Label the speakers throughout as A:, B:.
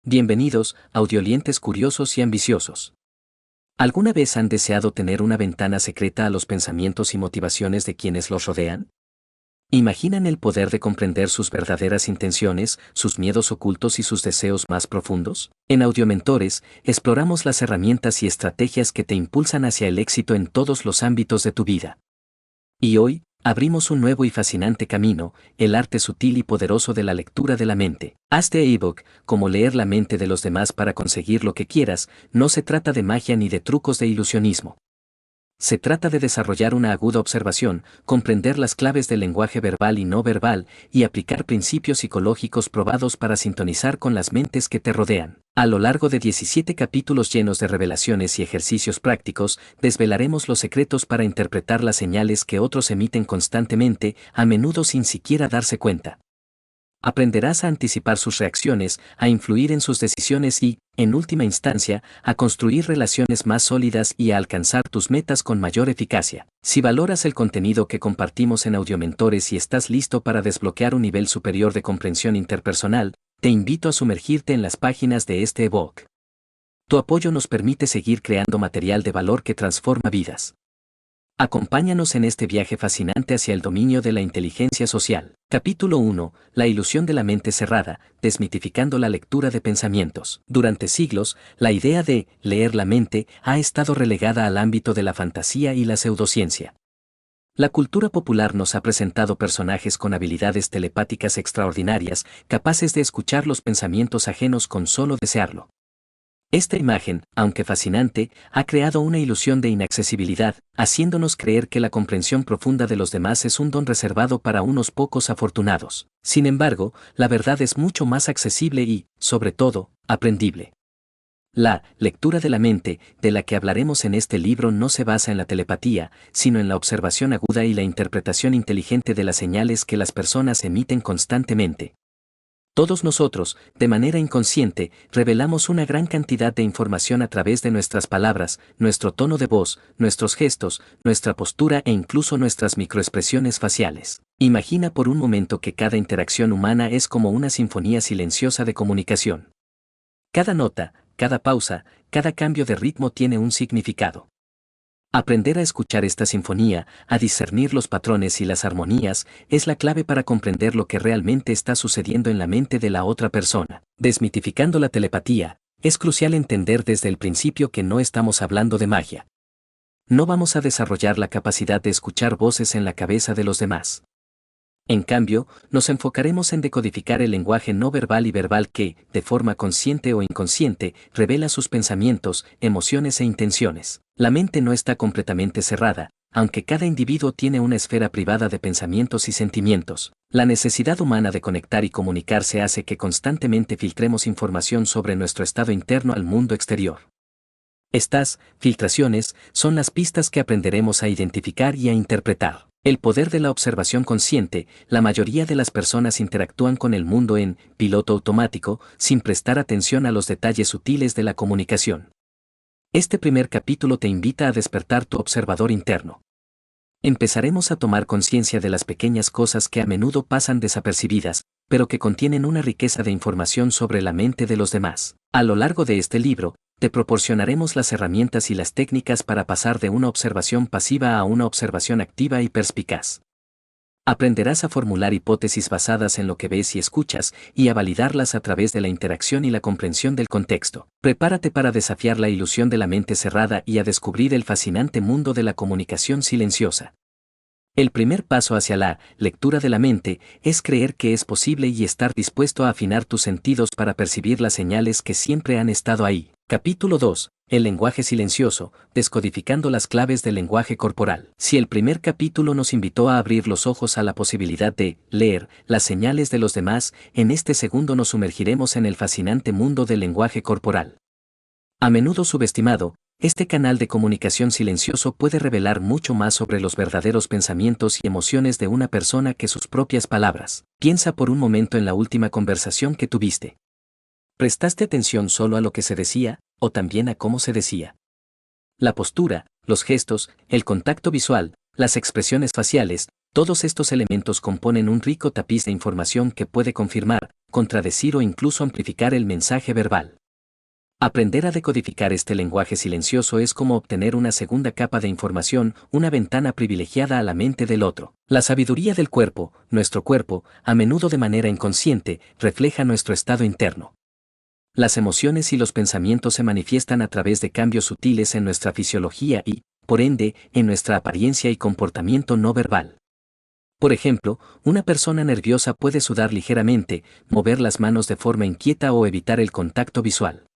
A: Bienvenidos, audiolientes curiosos y ambiciosos. ¿Alguna vez han deseado tener una ventana secreta a los pensamientos y motivaciones de quienes los rodean? ¿Imaginan el poder de comprender sus verdaderas intenciones, sus miedos ocultos y sus deseos más profundos? En Audiomentores, exploramos las herramientas y estrategias que te impulsan hacia el éxito en todos los ámbitos de tu vida. Y hoy, abrimos un nuevo y fascinante camino, el arte sutil y poderoso de la lectura de la mente. Este ebook, como leer la mente de los demás para conseguir lo que quieras, no se trata de magia ni de trucos de ilusionismo. Se trata de desarrollar una aguda observación, comprender las claves del lenguaje verbal y no verbal, y aplicar principios psicológicos probados para sintonizar con las mentes que te rodean. A lo largo de 17 capítulos llenos de revelaciones y ejercicios prácticos, desvelaremos los secretos para interpretar las señales que otros emiten constantemente, a menudo sin siquiera darse cuenta. Aprenderás a anticipar sus reacciones, a influir en sus decisiones y, en última instancia, a construir relaciones más sólidas y a alcanzar tus metas con mayor eficacia. Si valoras el contenido que compartimos en Audiomentores y estás listo para desbloquear un nivel superior de comprensión interpersonal, te invito a sumergirte en las páginas de este ebook. Tu apoyo nos permite seguir creando material de valor que transforma vidas. Acompáñanos en este viaje fascinante hacia el dominio de la inteligencia social. Capítulo 1. La ilusión de la mente cerrada, desmitificando la lectura de pensamientos. Durante siglos, la idea de leer la mente ha estado relegada al ámbito de la fantasía y la pseudociencia. La cultura popular nos ha presentado personajes con habilidades telepáticas extraordinarias, capaces de escuchar los pensamientos ajenos con solo desearlo. Esta imagen, aunque fascinante, ha creado una ilusión de inaccesibilidad, haciéndonos creer que la comprensión profunda de los demás es un don reservado para unos pocos afortunados. Sin embargo, la verdad es mucho más accesible y, sobre todo, aprendible. La lectura de la mente, de la que hablaremos en este libro, no se basa en la telepatía, sino en la observación aguda y la interpretación inteligente de las señales que las personas emiten constantemente. Todos nosotros, de manera inconsciente, revelamos una gran cantidad de información a través de nuestras palabras, nuestro tono de voz, nuestros gestos, nuestra postura e incluso nuestras microexpresiones faciales. Imagina por un momento que cada interacción humana es como una sinfonía silenciosa de comunicación. Cada nota, cada pausa, cada cambio de ritmo tiene un significado. Aprender a escuchar esta sinfonía, a discernir los patrones y las armonías, es la clave para comprender lo que realmente está sucediendo en la mente de la otra persona. Desmitificando la telepatía, es crucial entender desde el principio que no estamos hablando de magia. No vamos a desarrollar la capacidad de escuchar voces en la cabeza de los demás. En cambio, nos enfocaremos en decodificar el lenguaje no verbal y verbal que, de forma consciente o inconsciente, revela sus pensamientos, emociones e intenciones. La mente no está completamente cerrada, aunque cada individuo tiene una esfera privada de pensamientos y sentimientos. La necesidad humana de conectar y comunicarse hace que constantemente filtremos información sobre nuestro estado interno al mundo exterior. Estas filtraciones son las pistas que aprenderemos a identificar y a interpretar. El poder de la observación consciente. La mayoría de las personas interactúan con el mundo en piloto automático, sin prestar atención a los detalles sutiles de la comunicación. Este primer capítulo te invita a despertar tu observador interno. Empezaremos a tomar conciencia de las pequeñas cosas que a menudo pasan desapercibidas, pero que contienen una riqueza de información sobre la mente de los demás. A lo largo de este libro, te proporcionaremos las herramientas y las técnicas para pasar de una observación pasiva a una observación activa y perspicaz. Aprenderás a formular hipótesis basadas en lo que ves y escuchas, y a validarlas a través de la interacción y la comprensión del contexto. Prepárate para desafiar la ilusión de la mente cerrada y a descubrir el fascinante mundo de la comunicación silenciosa. El primer paso hacia la lectura de la mente es creer que es posible y estar dispuesto a afinar tus sentidos para percibir las señales que siempre han estado ahí. Capítulo 2. El lenguaje silencioso, descodificando las claves del lenguaje corporal. Si el primer capítulo nos invitó a abrir los ojos a la posibilidad de leer las señales de los demás, en este segundo nos sumergiremos en el fascinante mundo del lenguaje corporal. A menudo subestimado, este canal de comunicación silencioso puede revelar mucho más sobre los verdaderos pensamientos y emociones de una persona que sus propias palabras. Piensa por un momento en la última conversación que tuviste. ¿Prestaste atención solo a lo que se decía, o también a cómo se decía? La postura, los gestos, el contacto visual, las expresiones faciales, Todos estos elementos componen un rico tapiz de información que puede confirmar, contradecir o incluso amplificar el mensaje verbal. Aprender a decodificar este lenguaje silencioso es como obtener una segunda capa de información, una ventana privilegiada a la mente del otro. La sabiduría del cuerpo, nuestro cuerpo, a menudo de manera inconsciente, refleja nuestro estado interno. Las emociones y los pensamientos se manifiestan a través de cambios sutiles en nuestra fisiología y, por ende, en nuestra apariencia y comportamiento no verbal. Por ejemplo, una persona nerviosa puede sudar ligeramente, mover las manos de forma inquieta o evitar el contacto visual.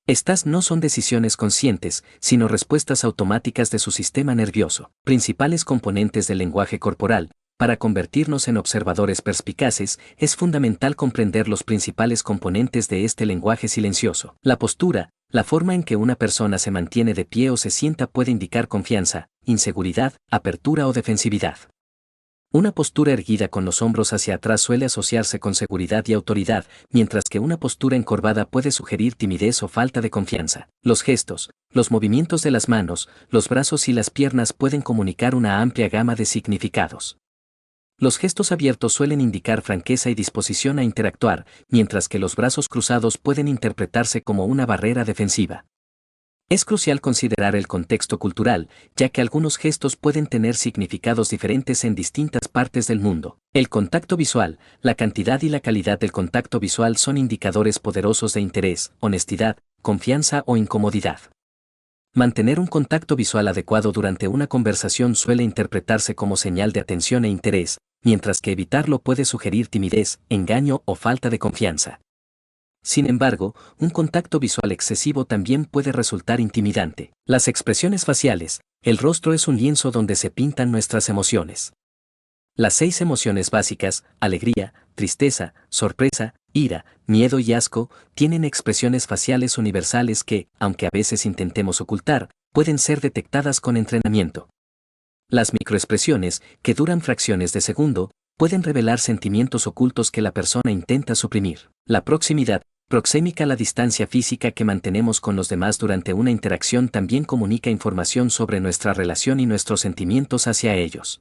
A: Estas no son decisiones conscientes, sino respuestas automáticas de su sistema nervioso, principales componentes del lenguaje corporal. Para convertirnos en observadores perspicaces, es fundamental comprender los principales componentes de este lenguaje silencioso. La postura, la forma en que una persona se mantiene de pie o se sienta puede indicar confianza, inseguridad, apertura o defensividad. Una postura erguida con los hombros hacia atrás suele asociarse con seguridad y autoridad, mientras que una postura encorvada puede sugerir timidez o falta de confianza. Los gestos, los movimientos de las manos, los brazos y las piernas pueden comunicar una amplia gama de significados. Los gestos abiertos suelen indicar franqueza y disposición a interactuar, mientras que los brazos cruzados pueden interpretarse como una barrera defensiva. Es crucial considerar el contexto cultural, ya que algunos gestos pueden tener significados diferentes en distintas partes del mundo. El contacto visual, la cantidad y la calidad del contacto visual son indicadores poderosos de interés, honestidad, confianza o incomodidad. Mantener un contacto visual adecuado durante una conversación suele interpretarse como señal de atención e interés, mientras que evitarlo puede sugerir timidez, engaño o falta de confianza. Sin embargo, un contacto visual excesivo también puede resultar intimidante. Las expresiones faciales, el rostro es un lienzo donde se pintan nuestras emociones. Las 6 emociones básicas, alegría, tristeza, sorpresa, ira, miedo y asco, tienen expresiones faciales universales que, aunque a veces intentemos ocultar, pueden ser detectadas con entrenamiento. Las microexpresiones, que duran fracciones de segundo, pueden revelar sentimientos ocultos que la persona intenta suprimir. La proximidad, proxémica, la distancia física que mantenemos con los demás durante una interacción, también comunica información sobre nuestra relación y nuestros sentimientos hacia ellos.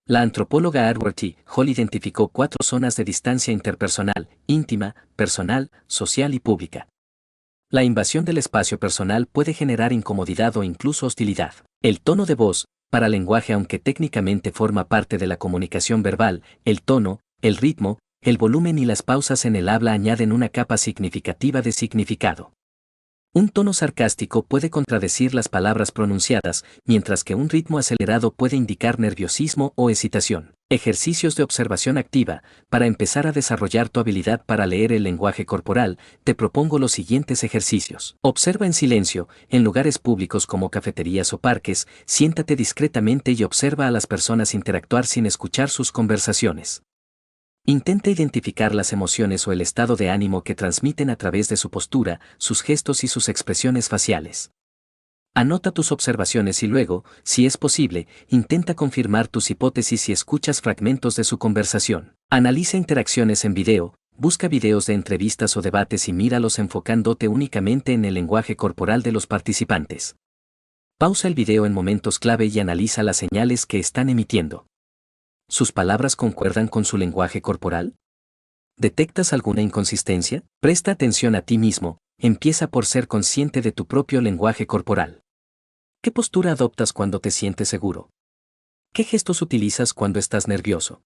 A: La antropóloga Edward T. Hall identificó 4 zonas de distancia interpersonal: íntima, personal, social y pública. La invasión del espacio personal puede generar incomodidad o incluso hostilidad. El tono de voz, para lenguaje, aunque técnicamente forma parte de la comunicación verbal, el tono, el ritmo, el volumen y las pausas en el habla añaden una capa significativa de significado. Un tono sarcástico puede contradecir las palabras pronunciadas, mientras que un ritmo acelerado puede indicar nerviosismo o excitación. Ejercicios de observación activa. Para empezar a desarrollar tu habilidad para leer el lenguaje corporal, te propongo los siguientes ejercicios. Observa en silencio, en lugares públicos como cafeterías o parques, siéntate discretamente y observa a las personas interactuar sin escuchar sus conversaciones. Intenta identificar las emociones o el estado de ánimo que transmiten a través de su postura, sus gestos y sus expresiones faciales. Anota tus observaciones y luego, si es posible, intenta confirmar tus hipótesis si escuchas fragmentos de su conversación. Analiza interacciones en video, busca videos de entrevistas o debates y míralos enfocándote únicamente en el lenguaje corporal de los participantes. Pausa el video en momentos clave y analiza las señales que están emitiendo. ¿Sus palabras concuerdan con su lenguaje corporal? ¿Detectas alguna inconsistencia? Presta atención a ti mismo, empieza por ser consciente de tu propio lenguaje corporal. ¿Qué postura adoptas cuando te sientes seguro? ¿Qué gestos utilizas cuando estás nervioso?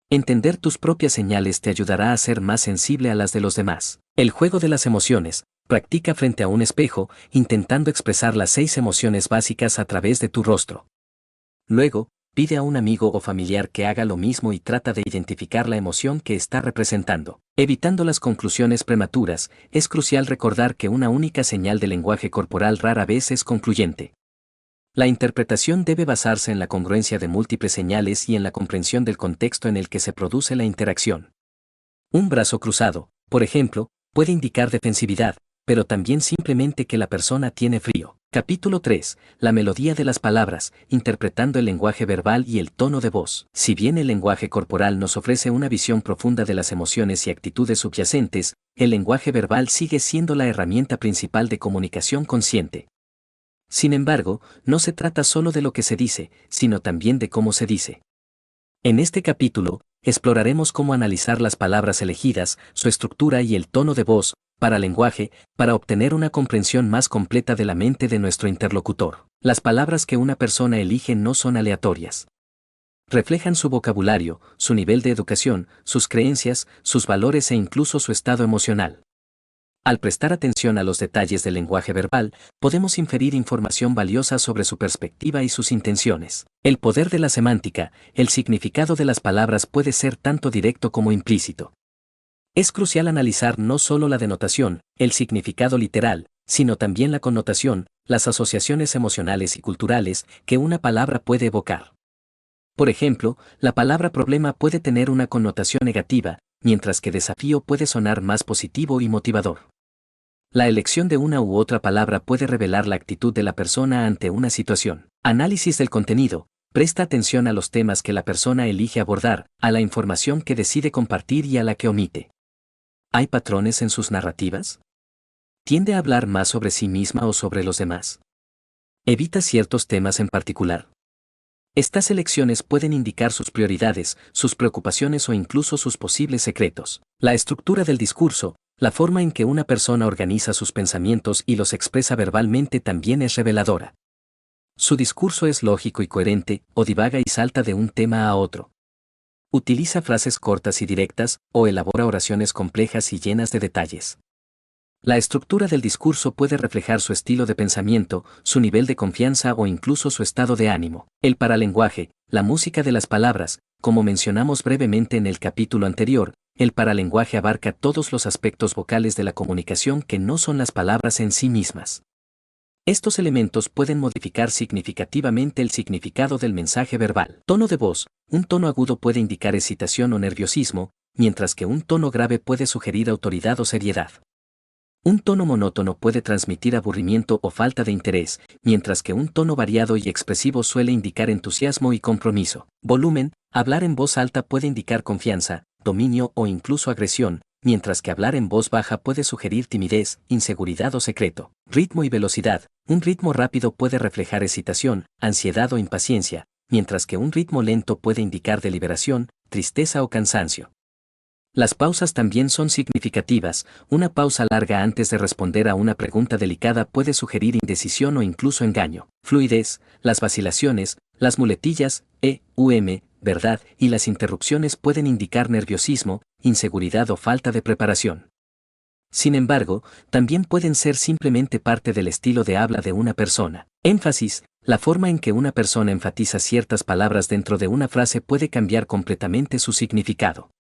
A: Entender tus propias señales te ayudará a ser más sensible a las de los demás. El juego de las emociones. Practica frente a un espejo, intentando expresar las 6 emociones básicas a través de tu rostro. Luego, pide a un amigo o familiar que haga lo mismo y trata de identificar la emoción que está representando. Evitando las conclusiones prematuras, es crucial recordar que una única señal de lenguaje corporal rara vez es concluyente. La interpretación debe basarse en la congruencia de múltiples señales y en la comprensión del contexto en el que se produce la interacción. Un brazo cruzado, por ejemplo, puede indicar defensividad, pero también simplemente que la persona tiene frío. Capítulo 3. La melodía de las palabras, interpretando el lenguaje verbal y el tono de voz. Si bien el lenguaje corporal nos ofrece una visión profunda de las emociones y actitudes subyacentes, el lenguaje verbal sigue siendo la herramienta principal de comunicación consciente. Sin embargo, no se trata solo de lo que se dice, sino también de cómo se dice. En este capítulo, exploraremos cómo analizar las palabras elegidas, su estructura y el tono de voz, paralenguaje, para obtener una comprensión más completa de la mente de nuestro interlocutor. Las palabras que una persona elige no son aleatorias. Reflejan su vocabulario, su nivel de educación, sus creencias, sus valores e incluso su estado emocional. Al prestar atención a los detalles del lenguaje verbal, podemos inferir información valiosa sobre su perspectiva y sus intenciones. El poder de la semántica, el significado de las palabras puede ser tanto directo como implícito. Es crucial analizar no solo la denotación, el significado literal, sino también la connotación, las asociaciones emocionales y culturales que una palabra puede evocar. Por ejemplo, la palabra problema puede tener una connotación negativa, mientras que desafío puede sonar más positivo y motivador. La elección de una u otra palabra puede revelar la actitud de la persona ante una situación. Análisis del contenido. Presta atención a los temas que la persona elige abordar, a la información que decide compartir y a la que omite. ¿Hay patrones en sus narrativas? ¿Tiende a hablar más sobre sí misma o sobre los demás? ¿Evita ciertos temas en particular? Estas elecciones pueden indicar sus prioridades, sus preocupaciones o incluso sus posibles secretos. La estructura del discurso, la forma en que una persona organiza sus pensamientos y los expresa verbalmente también es reveladora. Su discurso es lógico y coherente, o divaga y salta de un tema a otro. Utiliza frases cortas y directas, o elabora oraciones complejas y llenas de detalles. La estructura del discurso puede reflejar su estilo de pensamiento, su nivel de confianza o incluso su estado de ánimo. El paralenguaje, la música de las palabras, como mencionamos brevemente en el capítulo anterior, el paralenguaje abarca todos los aspectos vocales de la comunicación que no son las palabras en sí mismas. Estos elementos pueden modificar significativamente el significado del mensaje verbal. Tono de voz. Un tono agudo puede indicar excitación o nerviosismo, mientras que un tono grave puede sugerir autoridad o seriedad. Un tono monótono puede transmitir aburrimiento o falta de interés, mientras que un tono variado y expresivo suele indicar entusiasmo y compromiso. Volumen. Hablar en voz alta puede indicar confianza, dominio o incluso agresión, mientras que hablar en voz baja puede sugerir timidez, inseguridad o secreto. Ritmo y velocidad. Un ritmo rápido puede reflejar excitación, ansiedad o impaciencia, mientras que un ritmo lento puede indicar deliberación, tristeza o cansancio. Las pausas también son significativas. Una pausa larga antes de responder a una pregunta delicada puede sugerir indecisión o incluso engaño. Fluidez. Las vacilaciones, las muletillas, verdad, y las interrupciones pueden indicar nerviosismo, inseguridad o falta de preparación. Sin embargo, también pueden ser simplemente parte del estilo de habla de una persona. Énfasis. La forma en que una persona enfatiza ciertas palabras dentro de una frase puede cambiar completamente su significado.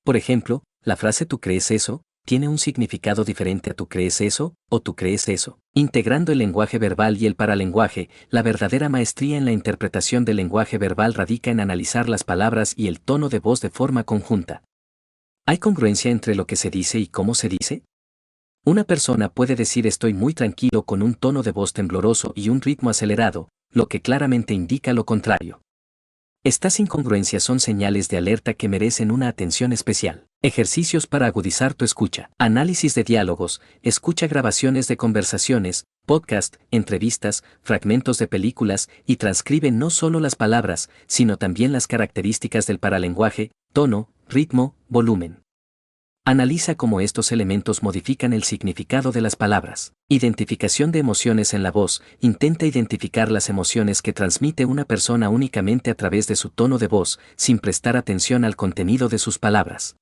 A: Por ejemplo, la frase ¿tú crees eso? Tiene un significado diferente a ¿tú crees eso? O ¿tú crees eso? Integrando el lenguaje verbal y el paralenguaje, la verdadera maestría en la interpretación del lenguaje verbal radica en analizar las palabras y el tono de voz de forma conjunta. ¿Hay congruencia entre lo que se dice y cómo se dice? Una persona puede decir estoy muy tranquilo con un tono de voz tembloroso y un ritmo acelerado, lo que claramente indica lo contrario. Estas incongruencias son señales de alerta que merecen una atención especial. Ejercicios para agudizar tu escucha. Análisis de diálogos. Escucha grabaciones de conversaciones, podcast, entrevistas, fragmentos de películas y transcribe no solo las palabras, sino también las características del paralenguaje, tono, ritmo, volumen. Analiza cómo estos elementos modifican el significado de las palabras. Identificación de emociones en la voz. Intenta identificar las emociones que transmite una persona únicamente a través de su tono de voz, sin prestar atención al contenido de sus palabras.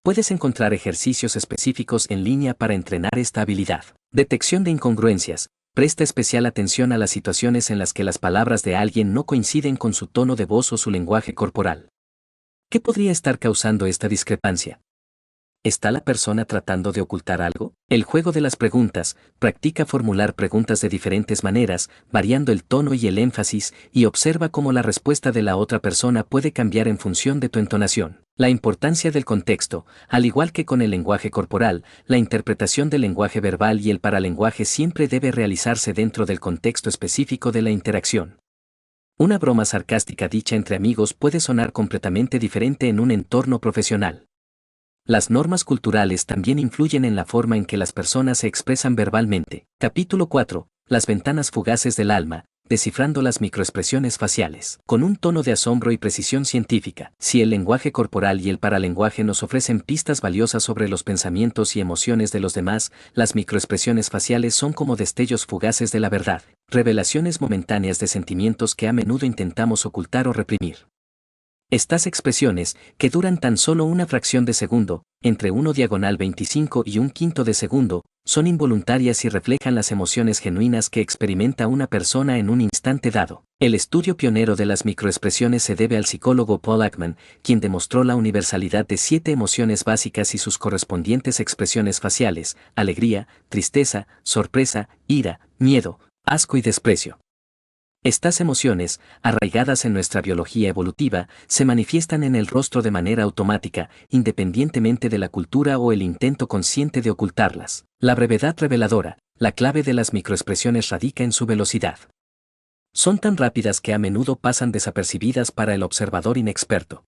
A: Puedes encontrar ejercicios específicos en línea para entrenar esta habilidad. Detección de incongruencias. Presta especial atención a las situaciones en las que las palabras de alguien no coinciden con su tono de voz o su lenguaje corporal. ¿Qué podría estar causando esta discrepancia? ¿Está la persona tratando de ocultar algo? El juego de las preguntas. Practica formular preguntas de diferentes maneras, variando el tono y el énfasis, y observa cómo la respuesta de la otra persona puede cambiar en función de tu entonación. La importancia del contexto. Al igual que con el lenguaje corporal, la interpretación del lenguaje verbal y el paralenguaje siempre debe realizarse dentro del contexto específico de la interacción. Una broma sarcástica dicha entre amigos puede sonar completamente diferente en un entorno profesional. Las normas culturales también influyen en la forma en que las personas se expresan verbalmente. Capítulo 4. Las ventanas fugaces del alma. descifrando las microexpresiones faciales, con un tono de asombro y precisión científica. Si el lenguaje corporal y el paralenguaje nos ofrecen pistas valiosas sobre los pensamientos y emociones de los demás, las microexpresiones faciales son como destellos fugaces de la verdad, revelaciones momentáneas de sentimientos que a menudo intentamos ocultar o reprimir. Estas expresiones, que duran tan solo una fracción de segundo, entre 1/25 y 1/5 de segundo, son involuntarias y reflejan las emociones genuinas que experimenta una persona en un instante dado. El estudio pionero de las microexpresiones se debe al psicólogo Paul Ekman, quien demostró la universalidad de 7 emociones básicas y sus correspondientes expresiones faciales: alegría, tristeza, sorpresa, ira, miedo, asco y desprecio. Estas emociones, arraigadas en nuestra biología evolutiva, se manifiestan en el rostro de manera automática, independientemente de la cultura o el intento consciente de ocultarlas. La brevedad reveladora, la clave de las microexpresiones radica en su velocidad. Son tan rápidas que a menudo pasan desapercibidas para el observador inexperto.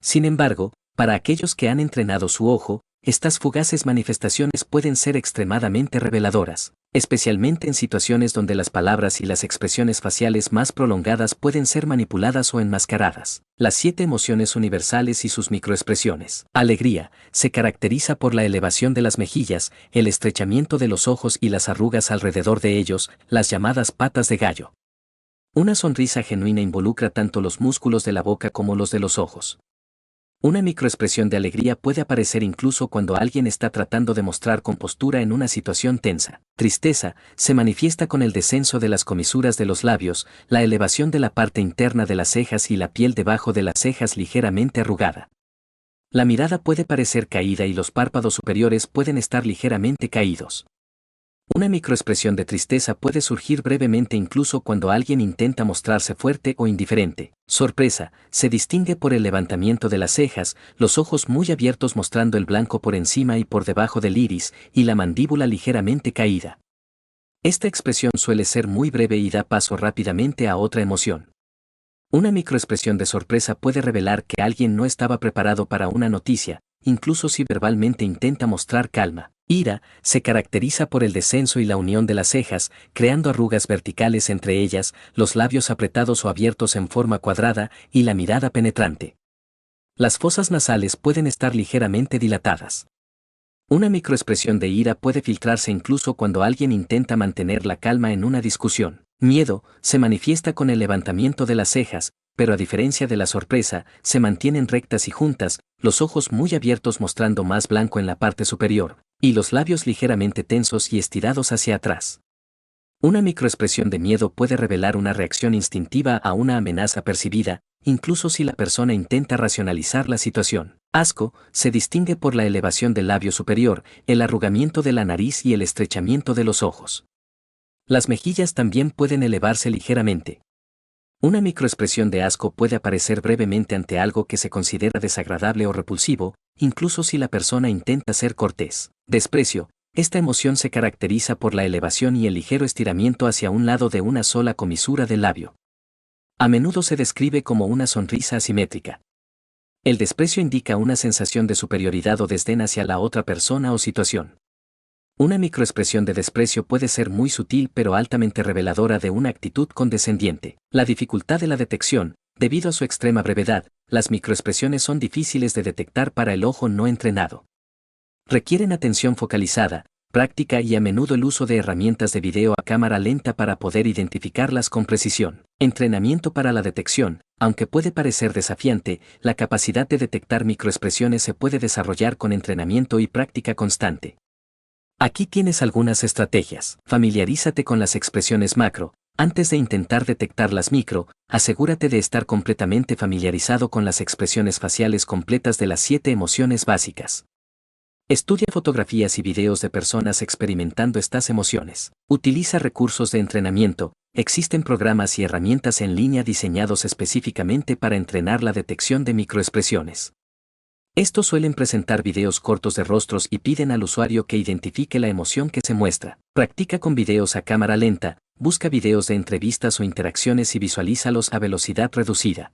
A: Sin embargo, para aquellos que han entrenado su ojo, estas fugaces manifestaciones pueden ser extremadamente reveladoras, especialmente en situaciones donde las palabras y las expresiones faciales más prolongadas pueden ser manipuladas o enmascaradas. Las 7 emociones universales y sus microexpresiones. Alegría, se caracteriza por la elevación de las mejillas, el estrechamiento de los ojos y las arrugas alrededor de ellos, las llamadas patas de gallo. Una sonrisa genuina involucra tanto los músculos de la boca como los de los ojos. Una microexpresión de alegría puede aparecer incluso cuando alguien está tratando de mostrar compostura en una situación tensa. Tristeza, se manifiesta con el descenso de las comisuras de los labios, la elevación de la parte interna de las cejas y la piel debajo de las cejas ligeramente arrugada. La mirada puede parecer caída y los párpados superiores pueden estar ligeramente caídos. Una microexpresión de tristeza puede surgir brevemente incluso cuando alguien intenta mostrarse fuerte o indiferente. Sorpresa, se distingue por el levantamiento de las cejas, los ojos muy abiertos mostrando el blanco por encima y por debajo del iris, y la mandíbula ligeramente caída. Esta expresión suele ser muy breve y da paso rápidamente a otra emoción. Una microexpresión de sorpresa puede revelar que alguien no estaba preparado para una noticia, incluso si verbalmente intenta mostrar calma. Ira, se caracteriza por el descenso y la unión de las cejas, creando arrugas verticales entre ellas, los labios apretados o abiertos en forma cuadrada y la mirada penetrante. Las fosas nasales pueden estar ligeramente dilatadas. Una microexpresión de ira puede filtrarse incluso cuando alguien intenta mantener la calma en una discusión. Miedo, se manifiesta con el levantamiento de las cejas, pero a diferencia de la sorpresa, se mantienen rectas y juntas, los ojos muy abiertos mostrando más blanco en la parte superior, y los labios ligeramente tensos y estirados hacia atrás. Una microexpresión de miedo puede revelar una reacción instintiva a una amenaza percibida, incluso si la persona intenta racionalizar la situación. Asco, se distingue por la elevación del labio superior, el arrugamiento de la nariz y el estrechamiento de los ojos. Las mejillas también pueden elevarse ligeramente. Una microexpresión de asco puede aparecer brevemente ante algo que se considera desagradable o repulsivo, incluso si la persona intenta ser cortés. Desprecio, esta emoción se caracteriza por la elevación y el ligero estiramiento hacia un lado de una sola comisura del labio. A menudo se describe como una sonrisa asimétrica. El desprecio indica una sensación de superioridad o desdén hacia la otra persona o situación. Una microexpresión de desprecio puede ser muy sutil pero altamente reveladora de una actitud condescendiente. La dificultad de la detección, debido a su extrema brevedad, las microexpresiones son difíciles de detectar para el ojo no entrenado. Requieren atención focalizada, práctica y a menudo el uso de herramientas de video a cámara lenta para poder identificarlas con precisión. Entrenamiento para la detección. Aunque puede parecer desafiante, la capacidad de detectar microexpresiones se puede desarrollar con entrenamiento y práctica constante. Aquí tienes algunas estrategias. Familiarízate con las expresiones macro. Antes de intentar detectar las micro, asegúrate de estar completamente familiarizado con las expresiones faciales completas de las 7 emociones básicas. Estudia fotografías y videos de personas experimentando estas emociones. Utiliza recursos de entrenamiento. Existen programas y herramientas en línea diseñados específicamente para entrenar la detección de microexpresiones. Estos suelen presentar videos cortos de rostros y piden al usuario que identifique la emoción que se muestra. Practica con videos a cámara lenta, busca videos de entrevistas o interacciones y visualízalos a velocidad reducida.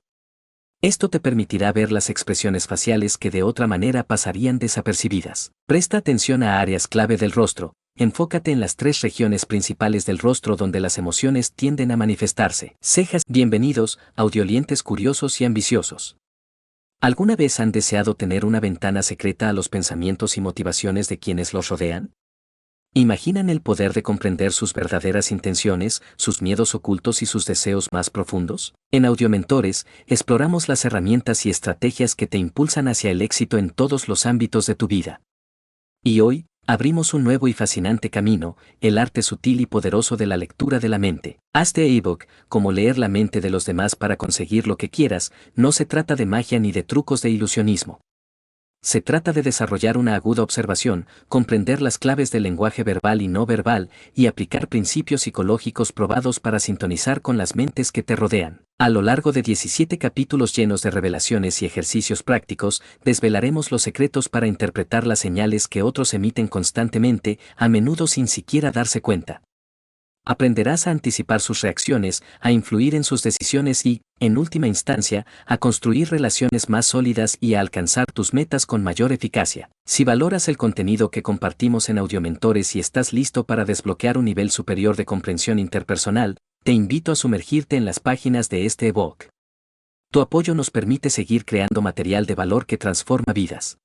A: Esto te permitirá ver las expresiones faciales que de otra manera pasarían desapercibidas. Presta atención a áreas clave del rostro. enfócate en las tres regiones principales del rostro donde las emociones tienden a manifestarse. Cejas. Bienvenidos, audiolientes curiosos y ambiciosos. ¿Alguna vez han deseado tener una ventana secreta a los pensamientos y motivaciones de quienes los rodean? ¿Imaginan el poder de comprender sus verdaderas intenciones, sus miedos ocultos y sus deseos más profundos? En Audiomentores, exploramos las herramientas y estrategias que te impulsan hacia el éxito en todos los ámbitos de tu vida. Y hoy, abrimos un nuevo y fascinante camino, el arte sutil y poderoso de la lectura de la mente. Este ebook, como leer la mente de los demás para conseguir lo que quieras, no se trata de magia ni de trucos de ilusionismo. Se trata de desarrollar una aguda observación, comprender las claves del lenguaje verbal y no verbal, y aplicar principios psicológicos probados para sintonizar con las mentes que te rodean. A lo largo de 17 capítulos llenos de revelaciones y ejercicios prácticos, desvelaremos los secretos para interpretar las señales que otros emiten constantemente, a menudo sin siquiera darse cuenta. Aprenderás a anticipar sus reacciones, a influir en sus decisiones y, en última instancia, a construir relaciones más sólidas y a alcanzar tus metas con mayor eficacia. Si valoras el contenido que compartimos en Audiomentores y estás listo para desbloquear un nivel superior de comprensión interpersonal, te invito a sumergirte en las páginas de este ebook. Tu apoyo nos permite seguir creando material de valor que transforma vidas.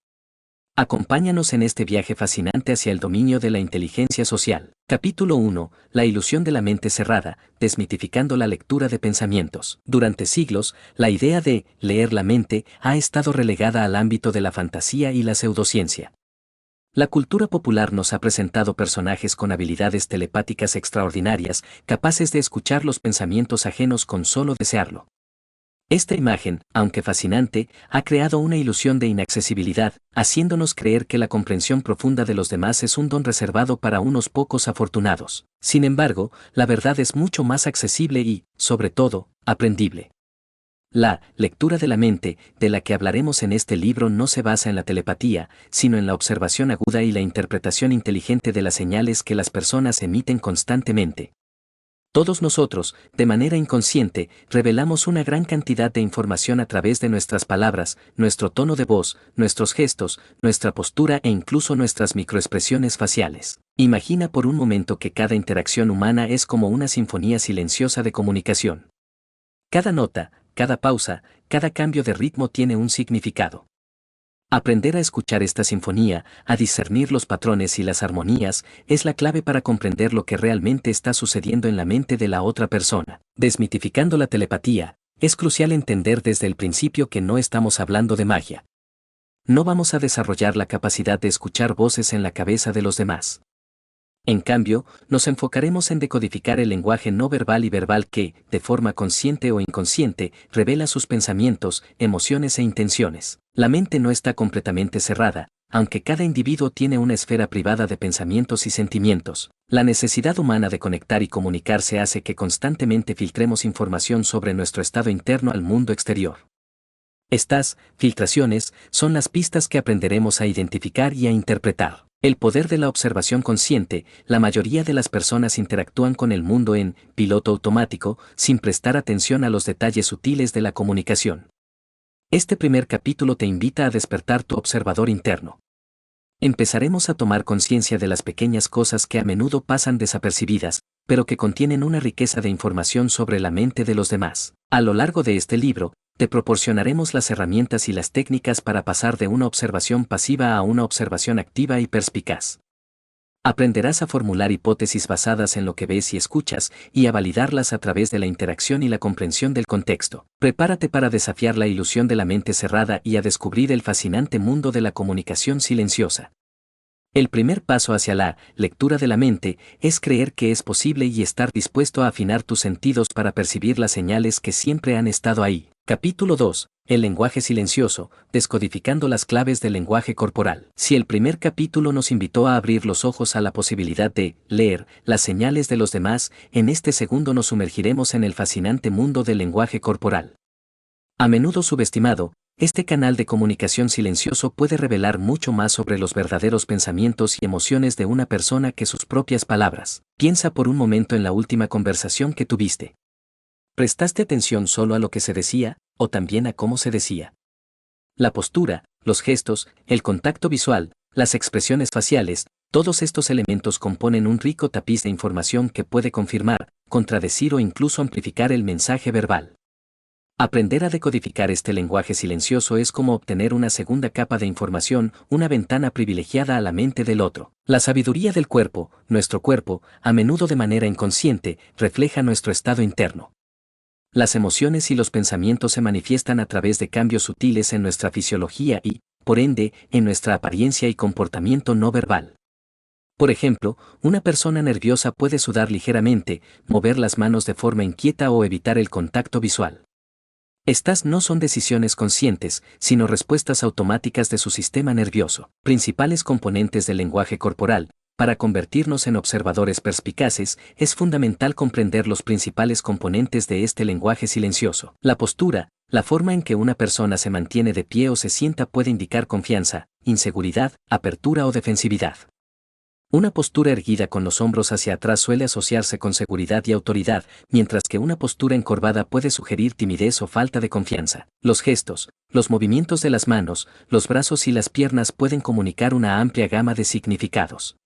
A: Acompáñanos en este viaje fascinante hacia el dominio de la inteligencia social. Capítulo 1. La ilusión de la mente cerrada, desmitificando la lectura de pensamientos. Durante siglos, la idea de leer la mente ha estado relegada al ámbito de la fantasía y la pseudociencia. La cultura popular nos ha presentado personajes con habilidades telepáticas extraordinarias, capaces de escuchar los pensamientos ajenos con solo desearlo. Esta imagen, aunque fascinante, ha creado una ilusión de inaccesibilidad, haciéndonos creer que la comprensión profunda de los demás es un don reservado para unos pocos afortunados. Sin embargo, la verdad es mucho más accesible y, sobre todo, aprendible. La lectura de la mente, de la que hablaremos en este libro, no se basa en la telepatía, sino en la observación aguda y la interpretación inteligente de las señales que las personas emiten constantemente. Todos nosotros, de manera inconsciente, revelamos una gran cantidad de información a través de nuestras palabras, nuestro tono de voz, nuestros gestos, nuestra postura e incluso nuestras microexpresiones faciales. Imagina por un momento que cada interacción humana es como una sinfonía silenciosa de comunicación. Cada nota, cada pausa, cada cambio de ritmo tiene un significado. Aprender a escuchar esta sinfonía, a discernir los patrones y las armonías, es la clave para comprender lo que realmente está sucediendo en la mente de la otra persona. Desmitificando la telepatía, es crucial entender desde el principio que no estamos hablando de magia. No vamos a desarrollar la capacidad de escuchar voces en la cabeza de los demás. En cambio, nos enfocaremos en decodificar el lenguaje no verbal y verbal que, de forma consciente o inconsciente, revela sus pensamientos, emociones e intenciones. La mente no está completamente cerrada, aunque cada individuo tiene una esfera privada de pensamientos y sentimientos. La necesidad humana de conectar y comunicarse hace que constantemente filtremos información sobre nuestro estado interno al mundo exterior. Estas filtraciones son las pistas que aprenderemos a identificar y a interpretar. El poder de la observación consciente. La mayoría de las personas interactúan con el mundo en piloto automático, sin prestar atención a los detalles sutiles de la comunicación. Este primer capítulo te invita a despertar tu observador interno. Empezaremos a tomar conciencia de las pequeñas cosas que a menudo pasan desapercibidas, pero que contienen una riqueza de información sobre la mente de los demás. A lo largo de este libro, te proporcionaremos las herramientas y las técnicas para pasar de una observación pasiva a una observación activa y perspicaz. Aprenderás a formular hipótesis basadas en lo que ves y escuchas, y a validarlas a través de la interacción y la comprensión del contexto. Prepárate para desafiar la ilusión de la mente cerrada y a descubrir el fascinante mundo de la comunicación silenciosa. El primer paso hacia la lectura de la mente es creer que es posible y estar dispuesto a afinar tus sentidos para percibir las señales que siempre han estado ahí. Capítulo 2. El lenguaje silencioso, descodificando las claves del lenguaje corporal. Si el primer capítulo nos invitó a abrir los ojos a la posibilidad de leer las señales de los demás, en este segundo nos sumergiremos en el fascinante mundo del lenguaje corporal. A menudo subestimado, este canal de comunicación silencioso puede revelar mucho más sobre los verdaderos pensamientos y emociones de una persona que sus propias palabras. Piensa por un momento en la última conversación que tuviste. ¿Prestaste atención solo a lo que se decía, o también a cómo se decía? La postura, los gestos, el contacto visual, las expresiones faciales, Todos estos elementos componen un rico tapiz de información que puede confirmar, contradecir o incluso amplificar el mensaje verbal. Aprender a decodificar este lenguaje silencioso es como obtener una segunda capa de información, una ventana privilegiada a la mente del otro. La sabiduría del cuerpo, nuestro cuerpo, a menudo de manera inconsciente, refleja nuestro estado interno. Las emociones y los pensamientos se manifiestan a través de cambios sutiles en nuestra fisiología y, por ende, en nuestra apariencia y comportamiento no verbal. Por ejemplo, una persona nerviosa puede sudar ligeramente, mover las manos de forma inquieta o evitar el contacto visual. Estas no son decisiones conscientes, sino respuestas automáticas de su sistema nervioso. Principales componentes del lenguaje corporal. Para convertirnos en observadores perspicaces, es fundamental comprender los principales componentes de este lenguaje silencioso. La postura, la forma en que una persona se mantiene de pie o se sienta puede indicar confianza, inseguridad, apertura o defensividad. Una postura erguida con los hombros hacia atrás suele asociarse con seguridad y autoridad, mientras que una postura encorvada puede sugerir timidez o falta de confianza. Los gestos, los movimientos de las manos, los brazos y las piernas pueden comunicar una amplia gama de significados.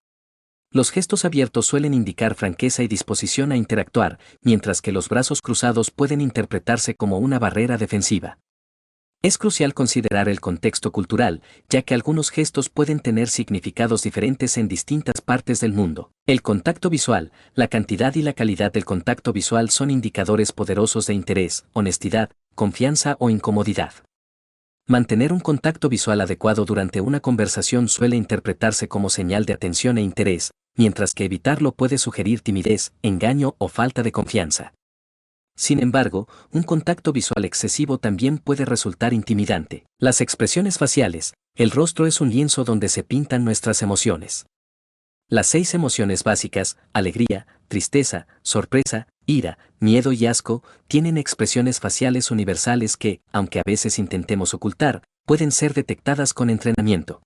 A: Los gestos abiertos suelen indicar franqueza y disposición a interactuar, mientras que los brazos cruzados pueden interpretarse como una barrera defensiva. Es crucial considerar el contexto cultural, ya que algunos gestos pueden tener significados diferentes en distintas partes del mundo. El contacto visual, la cantidad y la calidad del contacto visual son indicadores poderosos de interés, honestidad, confianza o incomodidad. Mantener un contacto visual adecuado durante una conversación suele interpretarse como señal de atención e interés, mientras que evitarlo puede sugerir timidez, engaño o falta de confianza. Sin embargo, un contacto visual excesivo también puede resultar intimidante. Las expresiones faciales. El rostro es un lienzo donde se pintan nuestras emociones. Las 6 emociones básicas, alegría, tristeza, sorpresa, ira, miedo y asco, tienen expresiones faciales universales que, aunque a veces intentemos ocultar, pueden ser detectadas con entrenamiento.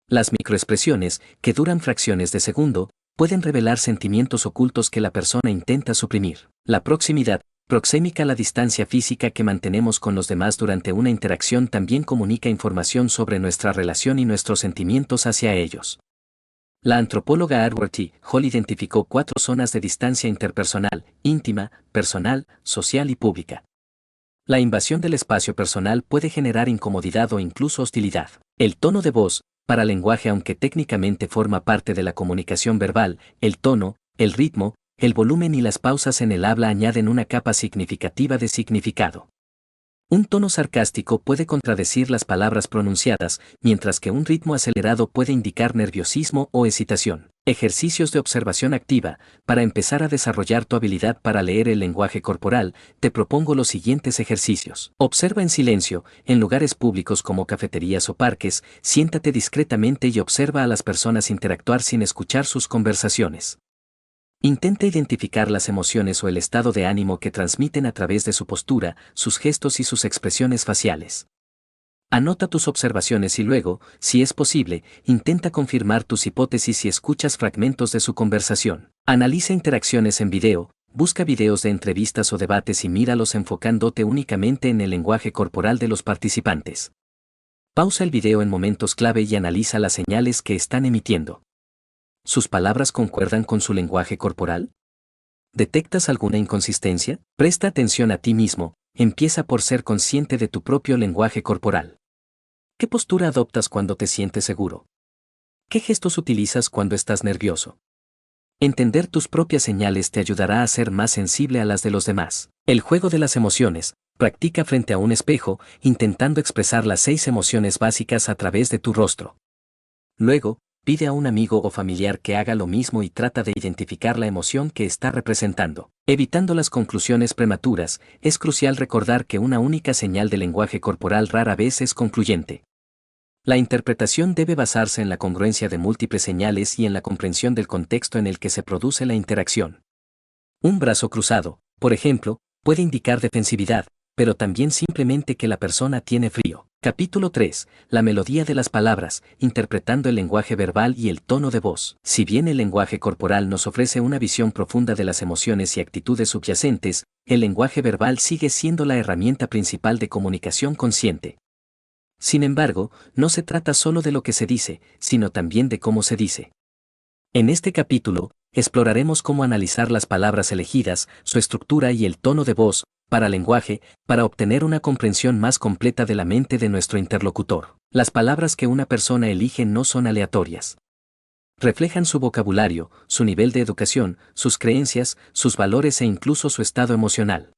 A: Las microexpresiones, que duran fracciones de segundo, pueden revelar sentimientos ocultos que la persona intenta suprimir. La proximidad, proxémica, la distancia física que mantenemos con los demás durante una interacción también comunica información sobre nuestra relación y nuestros sentimientos hacia ellos. La antropóloga Edward T. Hall identificó 4 zonas de distancia interpersonal: íntima, personal, social y pública. La invasión del espacio personal puede generar incomodidad o incluso hostilidad. El tono de voz, para lenguaje, aunque técnicamente forma parte de la comunicación verbal, el tono, el ritmo, el volumen y las pausas en el habla añaden una capa significativa de significado. Un tono sarcástico puede contradecir las palabras pronunciadas, mientras que un ritmo acelerado puede indicar nerviosismo o excitación. Ejercicios de observación activa. Para empezar a desarrollar tu habilidad para leer el lenguaje corporal, te propongo los siguientes ejercicios. Observa en silencio. En lugares públicos como cafeterías o parques, siéntate discretamente y observa a las personas interactuar sin escuchar sus conversaciones. Intenta identificar las emociones o el estado de ánimo que transmiten a través de su postura, sus gestos y sus expresiones faciales. Anota tus observaciones y luego, si es posible, intenta confirmar tus hipótesis si escuchas fragmentos de su conversación. Analiza interacciones en video, busca videos de entrevistas o debates y míralos enfocándote únicamente en el lenguaje corporal de los participantes. Pausa el video en momentos clave y analiza las señales que están emitiendo. ¿Sus palabras concuerdan con su lenguaje corporal? ¿Detectas alguna inconsistencia? Presta atención a ti mismo, empieza por ser consciente de tu propio lenguaje corporal. ¿Qué postura adoptas cuando te sientes seguro? ¿Qué gestos utilizas cuando estás nervioso? Entender tus propias señales te ayudará a ser más sensible a las de los demás. El juego de las emociones. Practica frente a un espejo, intentando expresar las 6 emociones básicas a través de tu rostro. Luego, pide a un amigo o familiar que haga lo mismo y trata de identificar la emoción que está representando. Evitando las conclusiones prematuras, es crucial recordar que una única señal de lenguaje corporal rara vez es concluyente. La interpretación debe basarse en la congruencia de múltiples señales y en la comprensión del contexto en el que se produce la interacción. Un brazo cruzado, por ejemplo, puede indicar defensividad, pero también simplemente que la persona tiene frío. Capítulo 3. La melodía de las palabras, interpretando el lenguaje verbal y el tono de voz. Si bien el lenguaje corporal nos ofrece una visión profunda de las emociones y actitudes subyacentes, el lenguaje verbal sigue siendo la herramienta principal de comunicación consciente. Sin embargo, no se trata solo de lo que se dice, sino también de cómo se dice. En este capítulo, exploraremos cómo analizar las palabras elegidas, su estructura y el tono de voz, paralenguaje, para obtener una comprensión más completa de la mente de nuestro interlocutor. Las palabras que una persona elige no son aleatorias. Reflejan su vocabulario, su nivel de educación, sus creencias, sus valores e incluso su estado emocional.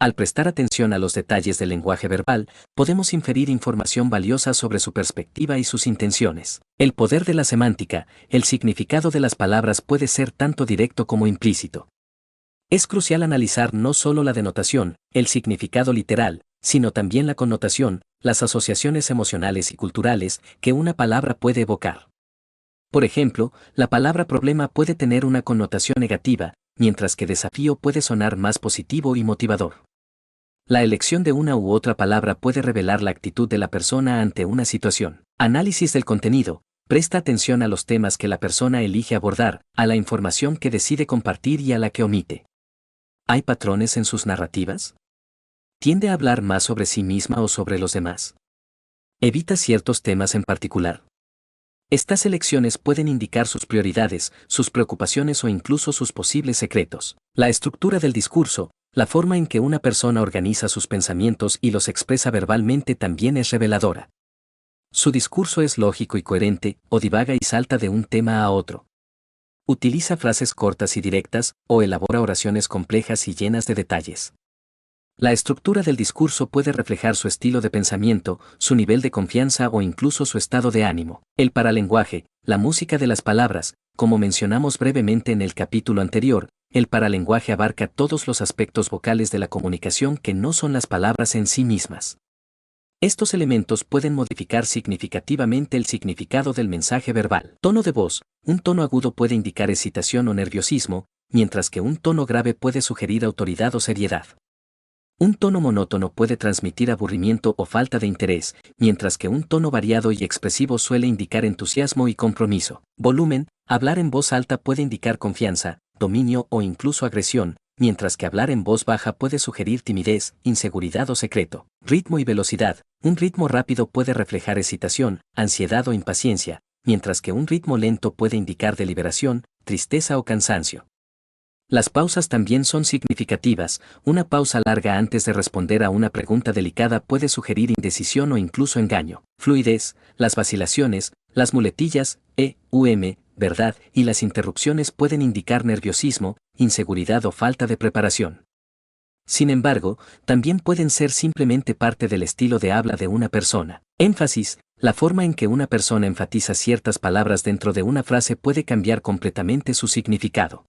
A: Al prestar atención a los detalles del lenguaje verbal, podemos inferir información valiosa sobre su perspectiva y sus intenciones. El poder de la semántica, el significado de las palabras puede ser tanto directo como implícito. Es crucial analizar no solo la denotación, el significado literal, sino también la connotación, las asociaciones emocionales y culturales que una palabra puede evocar. Por ejemplo, la palabra problema puede tener una connotación negativa, mientras que desafío puede sonar más positivo y motivador. La elección de una u otra palabra puede revelar la actitud de la persona ante una situación. Análisis del contenido. Presta atención a los temas que la persona elige abordar, a la información que decide compartir y a la que omite. ¿Hay patrones en sus narrativas? ¿Tiende a hablar más sobre sí misma o sobre los demás? ¿Evita ciertos temas en particular? Estas elecciones pueden indicar sus prioridades, sus preocupaciones o incluso sus posibles secretos. La estructura del discurso, la forma en que una persona organiza sus pensamientos y los expresa verbalmente también es reveladora. Su discurso es lógico y coherente, o divaga y salta de un tema a otro. Utiliza frases cortas y directas, o elabora oraciones complejas y llenas de detalles. La estructura del discurso puede reflejar su estilo de pensamiento, su nivel de confianza o incluso su estado de ánimo. El paralenguaje, la música de las palabras, como mencionamos brevemente en el capítulo anterior, el paralenguaje abarca todos los aspectos vocales de la comunicación que no son las palabras en sí mismas. Estos elementos pueden modificar significativamente el significado del mensaje verbal. Tono de voz. Un tono agudo puede indicar excitación o nerviosismo, mientras que un tono grave puede sugerir autoridad o seriedad. Un tono monótono puede transmitir aburrimiento o falta de interés, mientras que un tono variado y expresivo suele indicar entusiasmo y compromiso. Volumen. Hablar en voz alta puede indicar confianza, dominio o incluso agresión, mientras que hablar en voz baja puede sugerir timidez, inseguridad o secreto. Ritmo y velocidad. Un ritmo rápido puede reflejar excitación, ansiedad o impaciencia, mientras que un ritmo lento puede indicar deliberación, tristeza o cansancio. Las pausas también son significativas. Una pausa larga antes de responder a una pregunta delicada puede sugerir indecisión o incluso engaño. Fluidez. Las vacilaciones, las muletillas, verdad, y las interrupciones pueden indicar nerviosismo, inseguridad o falta de preparación. Sin embargo, también pueden ser simplemente parte del estilo de habla de una persona. Énfasis. La forma en que una persona enfatiza ciertas palabras dentro de una frase puede cambiar completamente su significado.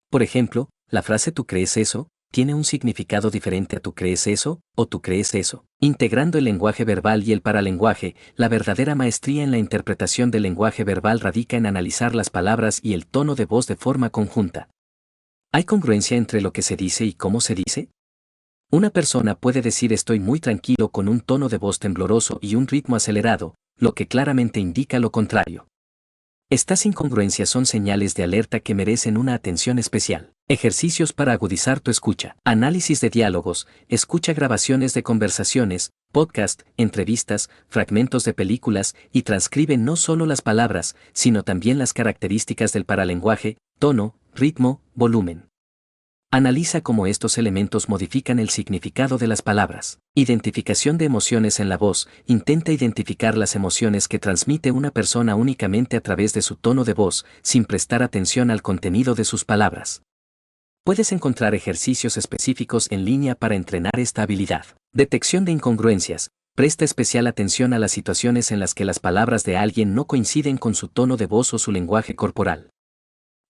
A: Por ejemplo, la frase ¿tú crees eso? Tiene un significado diferente a ¿tú crees eso? O ¿tú crees eso? Integrando el lenguaje verbal y el paralenguaje, la verdadera maestría en la interpretación del lenguaje verbal radica en analizar las palabras y el tono de voz de forma conjunta. ¿Hay congruencia entre lo que se dice y cómo se dice? Una persona puede decir estoy muy tranquilo con un tono de voz tembloroso y un ritmo acelerado, lo que claramente indica lo contrario. Estas incongruencias son señales de alerta que merecen una atención especial. Ejercicios para agudizar tu escucha. Análisis de diálogos. Escucha grabaciones de conversaciones, podcast, entrevistas, fragmentos de películas y transcribe no solo las palabras, sino también las características del paralenguaje, tono, ritmo, volumen. Analiza cómo estos elementos modifican el significado de las palabras. Identificación de emociones en la voz. Intenta identificar las emociones que transmite una persona únicamente a través de su tono de voz, sin prestar atención al contenido de sus palabras. Puedes encontrar ejercicios específicos en línea para entrenar esta habilidad. Detección de incongruencias. Presta especial atención a las situaciones en las que las palabras de alguien no coinciden con su tono de voz o su lenguaje corporal.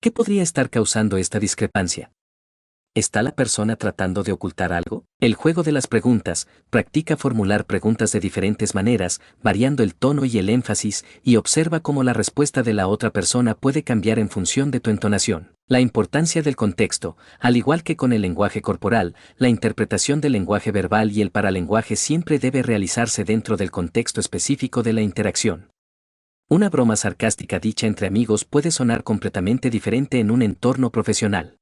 A: ¿Qué podría estar causando esta discrepancia? ¿Está la persona tratando de ocultar algo? El juego de las preguntas. Practica formular preguntas de diferentes maneras, variando el tono y el énfasis, y observa cómo la respuesta de la otra persona puede cambiar en función de tu entonación. La importancia del contexto. Al igual que con el lenguaje corporal, la interpretación del lenguaje verbal y el paralenguaje siempre debe realizarse dentro del contexto específico de la interacción. Una broma sarcástica dicha entre amigos puede sonar completamente diferente en un entorno profesional.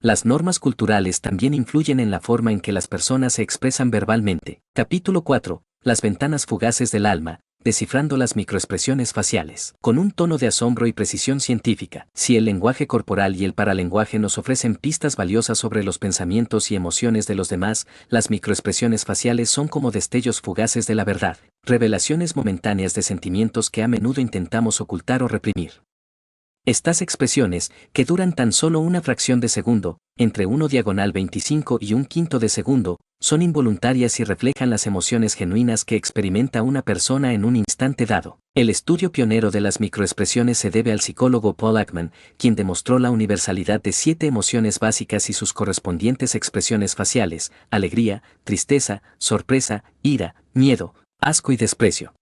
A: Las normas culturales también influyen en la forma en que las personas se expresan verbalmente. Capítulo 4. Las ventanas fugaces del alma. descifrando las microexpresiones faciales. Con un tono de asombro y precisión científica, si el lenguaje corporal y el paralenguaje nos ofrecen pistas valiosas sobre los pensamientos y emociones de los demás, las microexpresiones faciales son como destellos fugaces de la verdad, revelaciones momentáneas de sentimientos que a menudo intentamos ocultar o reprimir. Estas expresiones, que duran tan solo una fracción de segundo, entre 1/25 y 1/5 de segundo, son involuntarias y reflejan las emociones genuinas que experimenta una persona en un instante dado. El estudio pionero de las microexpresiones se debe al psicólogo Paul Ekman, quien demostró la universalidad de 7 emociones básicas y sus correspondientes expresiones faciales: alegría, tristeza, sorpresa, ira, miedo, asco y desprecio.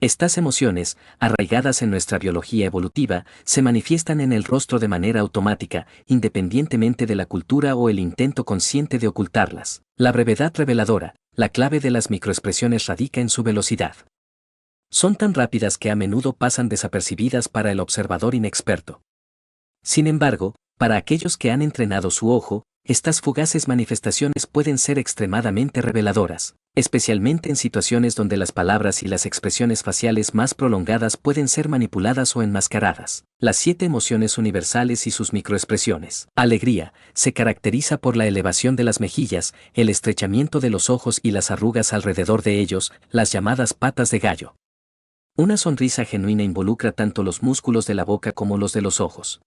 A: Estas emociones, arraigadas en nuestra biología evolutiva, se manifiestan en el rostro de manera automática, independientemente de la cultura o el intento consciente de ocultarlas. La brevedad reveladora, la clave de las microexpresiones radica en su velocidad. Son tan rápidas que a menudo pasan desapercibidas para el observador inexperto. Sin embargo, para aquellos que han entrenado su ojo, estas fugaces manifestaciones pueden ser extremadamente reveladoras, especialmente en situaciones donde las palabras y las expresiones faciales más prolongadas pueden ser manipuladas o enmascaradas. Las 7 emociones universales y sus microexpresiones. Alegría, se caracteriza por la elevación de las mejillas, el estrechamiento de los ojos y las arrugas alrededor de ellos, las llamadas patas de gallo. Una sonrisa genuina involucra tanto los músculos de la boca como los de los ojos.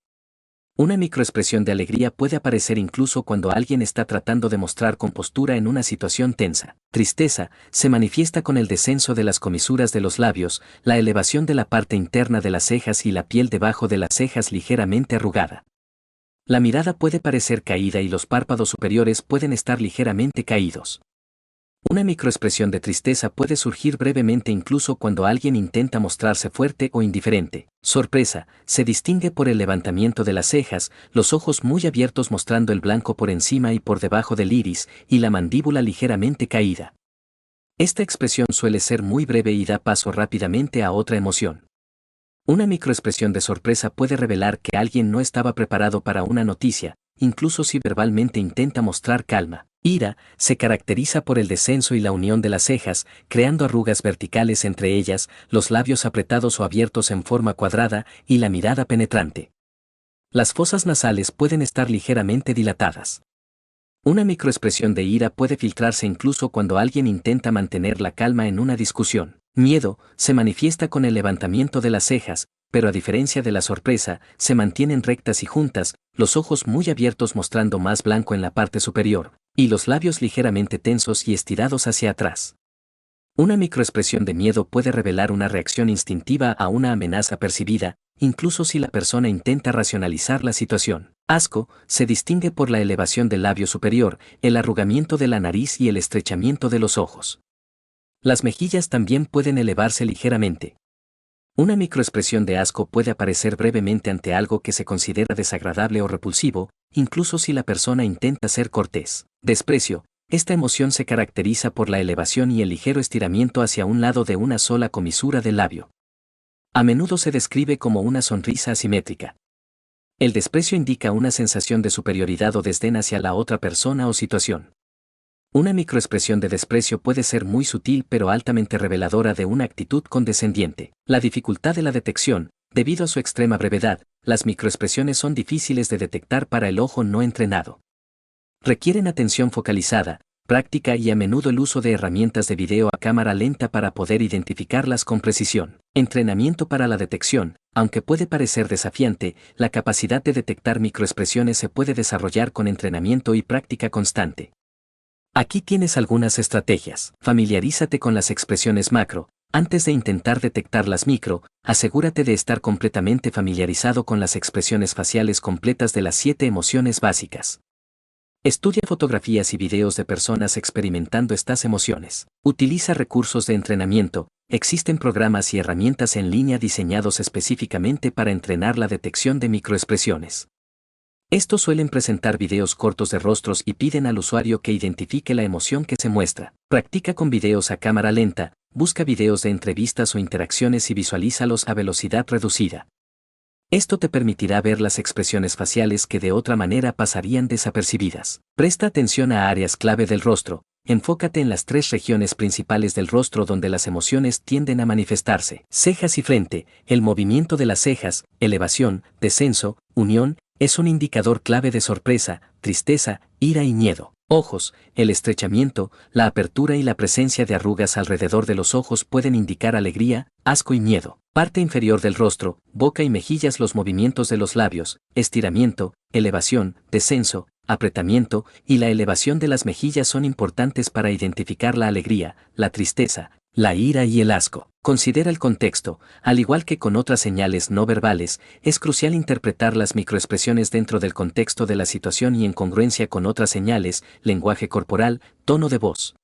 A: Una microexpresión de alegría puede aparecer incluso cuando alguien está tratando de mostrar compostura en una situación tensa. Tristeza, se manifiesta con el descenso de las comisuras de los labios, la elevación de la parte interna de las cejas y la piel debajo de las cejas ligeramente arrugada. La mirada puede parecer caída y los párpados superiores pueden estar ligeramente caídos. Una microexpresión de tristeza puede surgir brevemente incluso cuando alguien intenta mostrarse fuerte o indiferente. Sorpresa, se distingue por el levantamiento de las cejas, los ojos muy abiertos mostrando el blanco por encima y por debajo del iris, y la mandíbula ligeramente caída. Esta expresión suele ser muy breve y da paso rápidamente a otra emoción. Una microexpresión de sorpresa puede revelar que alguien no estaba preparado para una noticia, incluso si verbalmente intenta mostrar calma. Ira, se caracteriza por el descenso y la unión de las cejas, creando arrugas verticales entre ellas, los labios apretados o abiertos en forma cuadrada y la mirada penetrante. Las fosas nasales pueden estar ligeramente dilatadas. Una microexpresión de ira puede filtrarse incluso cuando alguien intenta mantener la calma en una discusión. Miedo, se manifiesta con el levantamiento de las cejas, pero a diferencia de la sorpresa, se mantienen rectas y juntas, los ojos muy abiertos mostrando más blanco en la parte superior, y los labios ligeramente tensos y estirados hacia atrás. Una microexpresión de miedo puede revelar una reacción instintiva a una amenaza percibida, incluso si la persona intenta racionalizar la situación. Asco, se distingue por la elevación del labio superior, el arrugamiento de la nariz y el estrechamiento de los ojos. Las mejillas también pueden elevarse ligeramente. Una microexpresión de asco puede aparecer brevemente ante algo que se considera desagradable o repulsivo, incluso si la persona intenta ser cortés. Desprecio, esta emoción se caracteriza por la elevación y el ligero estiramiento hacia un lado de una sola comisura del labio. A menudo se describe como una sonrisa asimétrica. El desprecio indica una sensación de superioridad o desdén hacia la otra persona o situación. Una microexpresión de desprecio puede ser muy sutil pero altamente reveladora de una actitud condescendiente. La dificultad de la detección, debido a su extrema brevedad, las microexpresiones son difíciles de detectar para el ojo no entrenado. Requieren atención focalizada, práctica y a menudo el uso de herramientas de video a cámara lenta para poder identificarlas con precisión. Entrenamiento para la detección. Aunque puede parecer desafiante, la capacidad de detectar microexpresiones se puede desarrollar con entrenamiento y práctica constante. Aquí tienes algunas estrategias. Familiarízate con las expresiones macro. Antes de intentar detectar las micro, asegúrate de estar completamente familiarizado con las expresiones faciales completas de las 7 emociones básicas. Estudia fotografías y videos de personas experimentando estas emociones. Utiliza recursos de entrenamiento. Existen programas y herramientas en línea diseñados específicamente para entrenar la detección de microexpresiones. Estos suelen presentar videos cortos de rostros y piden al usuario que identifique la emoción que se muestra. Practica con videos a cámara lenta, busca videos de entrevistas o interacciones y visualízalos a velocidad reducida. Esto te permitirá ver las expresiones faciales que de otra manera pasarían desapercibidas. Presta atención a áreas clave del rostro. enfócate en las tres regiones principales del rostro donde las emociones tienden a manifestarse. Cejas y frente. El movimiento de las cejas, elevación, descenso, unión, es un indicador clave de sorpresa, tristeza, ira y miedo. Ojos. El estrechamiento, la apertura y la presencia de arrugas alrededor de los ojos pueden indicar alegría, asco y miedo. Parte inferior del rostro, boca y mejillas. Los movimientos de los labios, estiramiento, elevación, descenso, apretamiento y la elevación de las mejillas son importantes para identificar la alegría, la tristeza, la ira y el asco. Considera el contexto. Al igual que con otras señales no verbales, es crucial interpretar las microexpresiones dentro del contexto de la situación y en congruencia con otras señales, lenguaje corporal, tono de voz.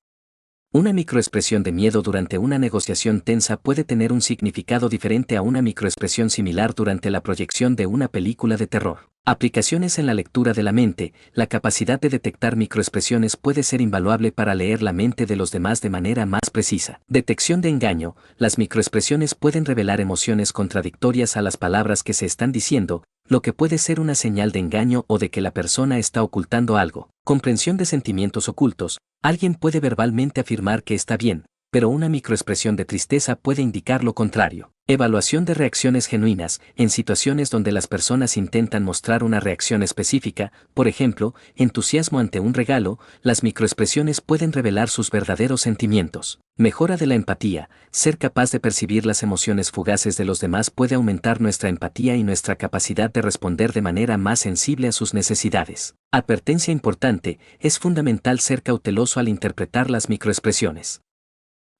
A: Una microexpresión de miedo durante una negociación tensa puede tener un significado diferente a una microexpresión similar durante la proyección de una película de terror. Aplicaciones en la lectura de la mente. La capacidad de detectar microexpresiones puede ser invaluable para leer la mente de los demás de manera más precisa. Detección de engaño. Las microexpresiones pueden revelar emociones contradictorias a las palabras que se están diciendo, lo que puede ser una señal de engaño o de que la persona está ocultando algo. Comprensión de sentimientos ocultos. Alguien puede verbalmente afirmar que está bien, pero una microexpresión de tristeza puede indicar lo contrario. Evaluación de reacciones genuinas. En situaciones donde las personas intentan mostrar una reacción específica, por ejemplo, entusiasmo ante un regalo, las microexpresiones pueden revelar sus verdaderos sentimientos. Mejora de la empatía. Ser capaz de percibir las emociones fugaces de los demás puede aumentar nuestra empatía y nuestra capacidad de responder de manera más sensible a sus necesidades. Advertencia importante. Es fundamental ser cauteloso al interpretar las microexpresiones.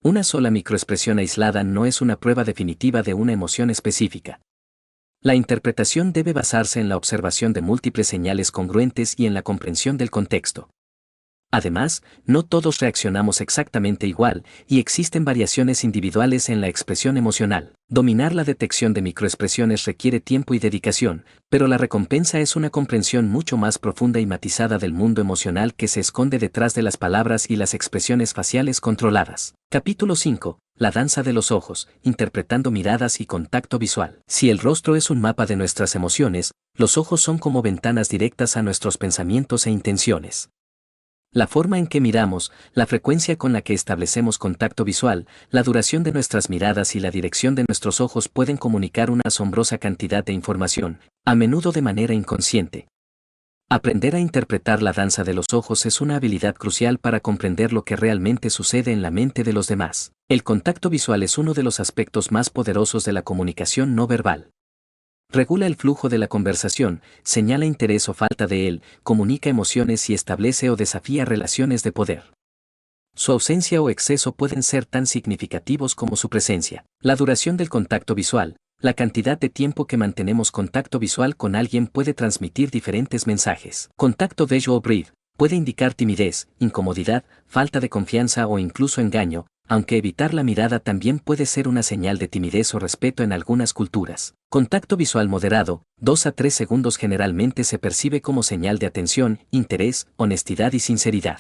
A: Una sola microexpresión aislada no es una prueba definitiva de una emoción específica. La interpretación debe basarse en la observación de múltiples señales congruentes y en la comprensión del contexto. Además, no todos reaccionamos exactamente igual, y existen variaciones individuales en la expresión emocional. Dominar la detección de microexpresiones requiere tiempo y dedicación, pero la recompensa es una comprensión mucho más profunda y matizada del mundo emocional que se esconde detrás de las palabras y las expresiones faciales controladas. Capítulo 5. La danza de los ojos, interpretando miradas y contacto visual. Si el rostro es un mapa de nuestras emociones, los ojos son como ventanas directas a nuestros pensamientos e intenciones. La forma en que miramos, la frecuencia con la que establecemos contacto visual, la duración de nuestras miradas y la dirección de nuestros ojos pueden comunicar una asombrosa cantidad de información, a menudo de manera inconsciente. Aprender a interpretar la danza de los ojos es una habilidad crucial para comprender lo que realmente sucede en la mente de los demás. El contacto visual es uno de los aspectos más poderosos de la comunicación no verbal. Regula el flujo de la conversación, señala interés o falta de él, comunica emociones y establece o desafía relaciones de poder. Su ausencia o exceso pueden ser tan significativos como su presencia. La duración del contacto visual, la cantidad de tiempo que mantenemos contacto visual con alguien puede transmitir diferentes mensajes. Contacto visual brief puede indicar timidez, incomodidad, falta de confianza o incluso engaño, aunque evitar la mirada también puede ser una señal de timidez o respeto en algunas culturas. Contacto visual moderado, 2 a 3 segundos generalmente se percibe como señal de atención, interés, honestidad y sinceridad.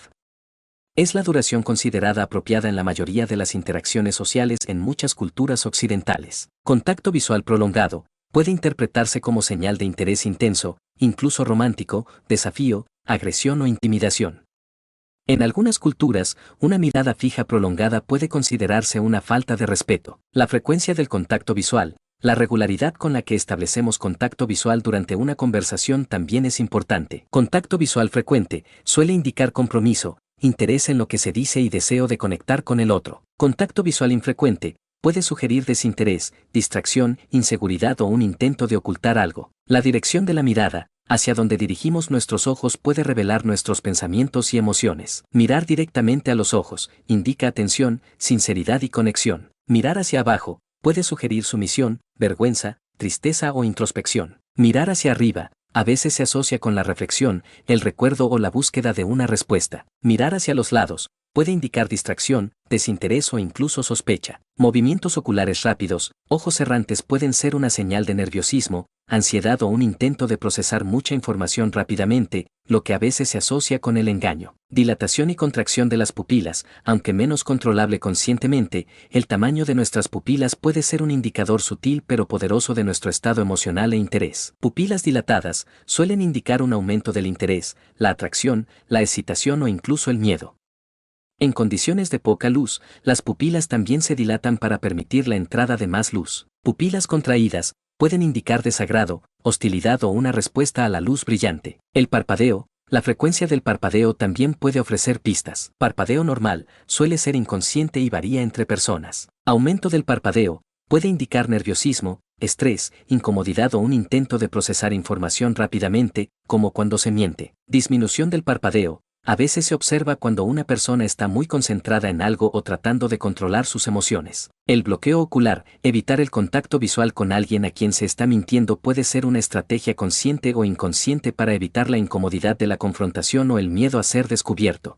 A: Es la duración considerada apropiada en la mayoría de las interacciones sociales en muchas culturas occidentales. Contacto visual prolongado puede interpretarse como señal de interés intenso, incluso romántico, desafío, agresión o intimidación. En algunas culturas, una mirada fija prolongada puede considerarse una falta de respeto. La frecuencia del contacto visual, la regularidad con la que establecemos contacto visual durante una conversación también es importante. Contacto visual frecuente suele indicar compromiso, interés en lo que se dice y deseo de conectar con el otro. Contacto visual infrecuente puede sugerir desinterés, distracción, inseguridad o un intento de ocultar algo. La dirección de la mirada, hacia donde dirigimos nuestros ojos, puede revelar nuestros pensamientos y emociones. Mirar directamente a los ojos indica atención, sinceridad y conexión. Mirar hacia abajo puede sugerir sumisión, vergüenza, tristeza o introspección. Mirar hacia arriba a veces se asocia con la reflexión, el recuerdo o la búsqueda de una respuesta. Mirar hacia los lados puede indicar distracción, desinterés o incluso sospecha. Movimientos oculares rápidos, ojos errantes pueden ser una señal de nerviosismo, ansiedad o un intento de procesar mucha información rápidamente, lo que a veces se asocia con el engaño. Dilatación y contracción de las pupilas, aunque menos controlable conscientemente, el tamaño de nuestras pupilas puede ser un indicador sutil pero poderoso de nuestro estado emocional e interés. Pupilas dilatadas suelen indicar un aumento del interés, la atracción, la excitación o incluso el miedo. En condiciones de poca luz, las pupilas también se dilatan para permitir la entrada de más luz. Pupilas contraídas pueden indicar desagrado, hostilidad o una respuesta a la luz brillante. El parpadeo. La frecuencia del parpadeo también puede ofrecer pistas. Parpadeo normal suele ser inconsciente y varía entre personas. Aumento del parpadeo puede indicar nerviosismo, estrés, incomodidad o un intento de procesar información rápidamente, como cuando se miente. Disminución del parpadeo. A veces se observa cuando una persona está muy concentrada en algo o tratando de controlar sus emociones. El bloqueo ocular, evitar el contacto visual con alguien a quien se está mintiendo puede ser una estrategia consciente o inconsciente para evitar la incomodidad de la confrontación o el miedo a ser descubierto.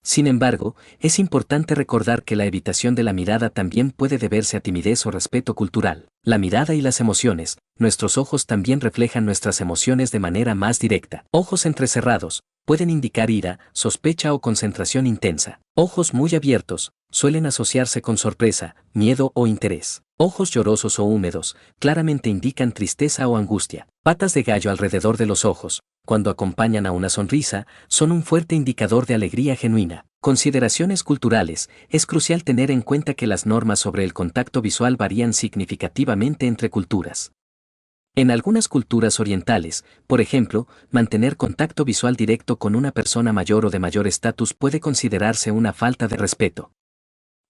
A: Sin embargo, es importante recordar que la evitación de la mirada también puede deberse a timidez o respeto cultural. La mirada y las emociones, nuestros ojos también reflejan nuestras emociones de manera más directa. Ojos entrecerrados pueden indicar ira, sospecha o concentración intensa. Ojos muy abiertos suelen asociarse con sorpresa, miedo o interés. Ojos llorosos o húmedos claramente indican tristeza o angustia. Patas de gallo alrededor de los ojos, cuando acompañan a una sonrisa, son un fuerte indicador de alegría genuina. Consideraciones culturales. Es crucial tener en cuenta que las normas sobre el contacto visual varían significativamente entre culturas. En algunas culturas orientales, por ejemplo, mantener contacto visual directo con una persona mayor o de mayor estatus puede considerarse una falta de respeto.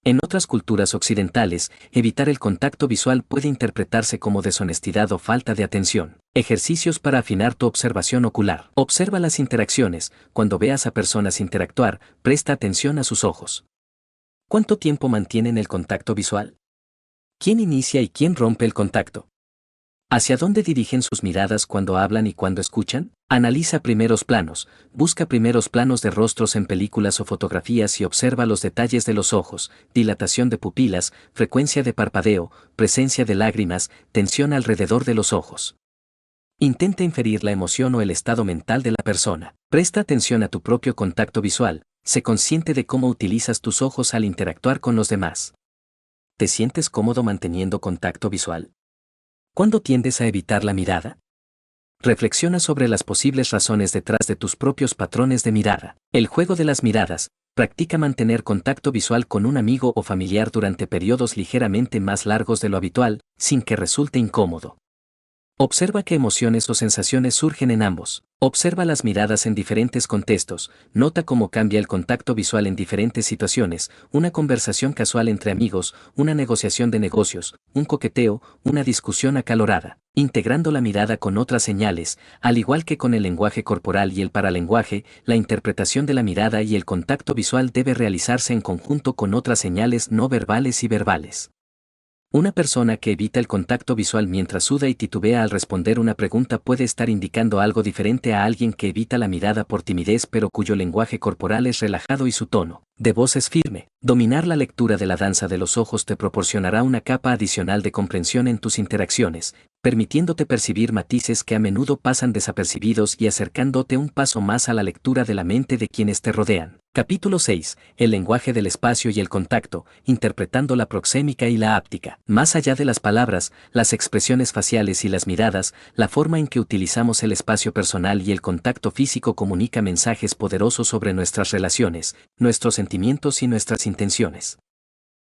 A: En otras culturas occidentales, evitar el contacto visual puede interpretarse como deshonestidad o falta de atención. Ejercicios para afinar tu observación ocular. Observa las interacciones. Cuando veas a personas interactuar, presta atención a sus ojos. ¿Cuánto tiempo mantienen el contacto visual? ¿Quién inicia y quién rompe el contacto? ¿Hacia dónde dirigen sus miradas cuando hablan y cuando escuchan? Analiza primeros planos, busca primeros planos de rostros en películas o fotografías y observa los detalles de los ojos, dilatación de pupilas, frecuencia de parpadeo, presencia de lágrimas, tensión alrededor de los ojos. Intenta inferir la emoción o el estado mental de la persona. Presta atención a tu propio contacto visual, sé consciente de cómo utilizas tus ojos al interactuar con los demás. ¿Te sientes cómodo manteniendo contacto visual? ¿Cuándo tiendes a evitar la mirada? Reflexiona sobre las posibles razones detrás de tus propios patrones de mirada. El juego de las miradas. Practica mantener contacto visual con un amigo o familiar durante periodos ligeramente más largos de lo habitual, sin que resulte incómodo. Observa qué emociones o sensaciones surgen en ambos. Observa las miradas en diferentes contextos, nota cómo cambia el contacto visual en diferentes situaciones, una conversación casual entre amigos, una negociación de negocios, un coqueteo, una discusión acalorada. Integrando la mirada con otras señales, al igual que con el lenguaje corporal y el paralenguaje, la interpretación de la mirada y el contacto visual debe realizarse en conjunto con otras señales no verbales y verbales. Una persona que evita el contacto visual mientras suda y titubea al responder una pregunta puede estar indicando algo diferente a alguien que evita la mirada por timidez pero cuyo lenguaje corporal es relajado y su tono de voz es firme. Dominar la lectura de la danza de los ojos te proporcionará una capa adicional de comprensión en tus interacciones, permitiéndote percibir matices que a menudo pasan desapercibidos y acercándote un paso más a la lectura de la mente de quienes te rodean. Capítulo 6. El lenguaje del espacio y el contacto, interpretando la proxémica y la áptica. Más allá de las palabras, las expresiones faciales y las miradas, la forma en que utilizamos el espacio personal y el contacto físico comunica mensajes poderosos sobre nuestras relaciones, nuestros sentimientos y nuestras intenciones.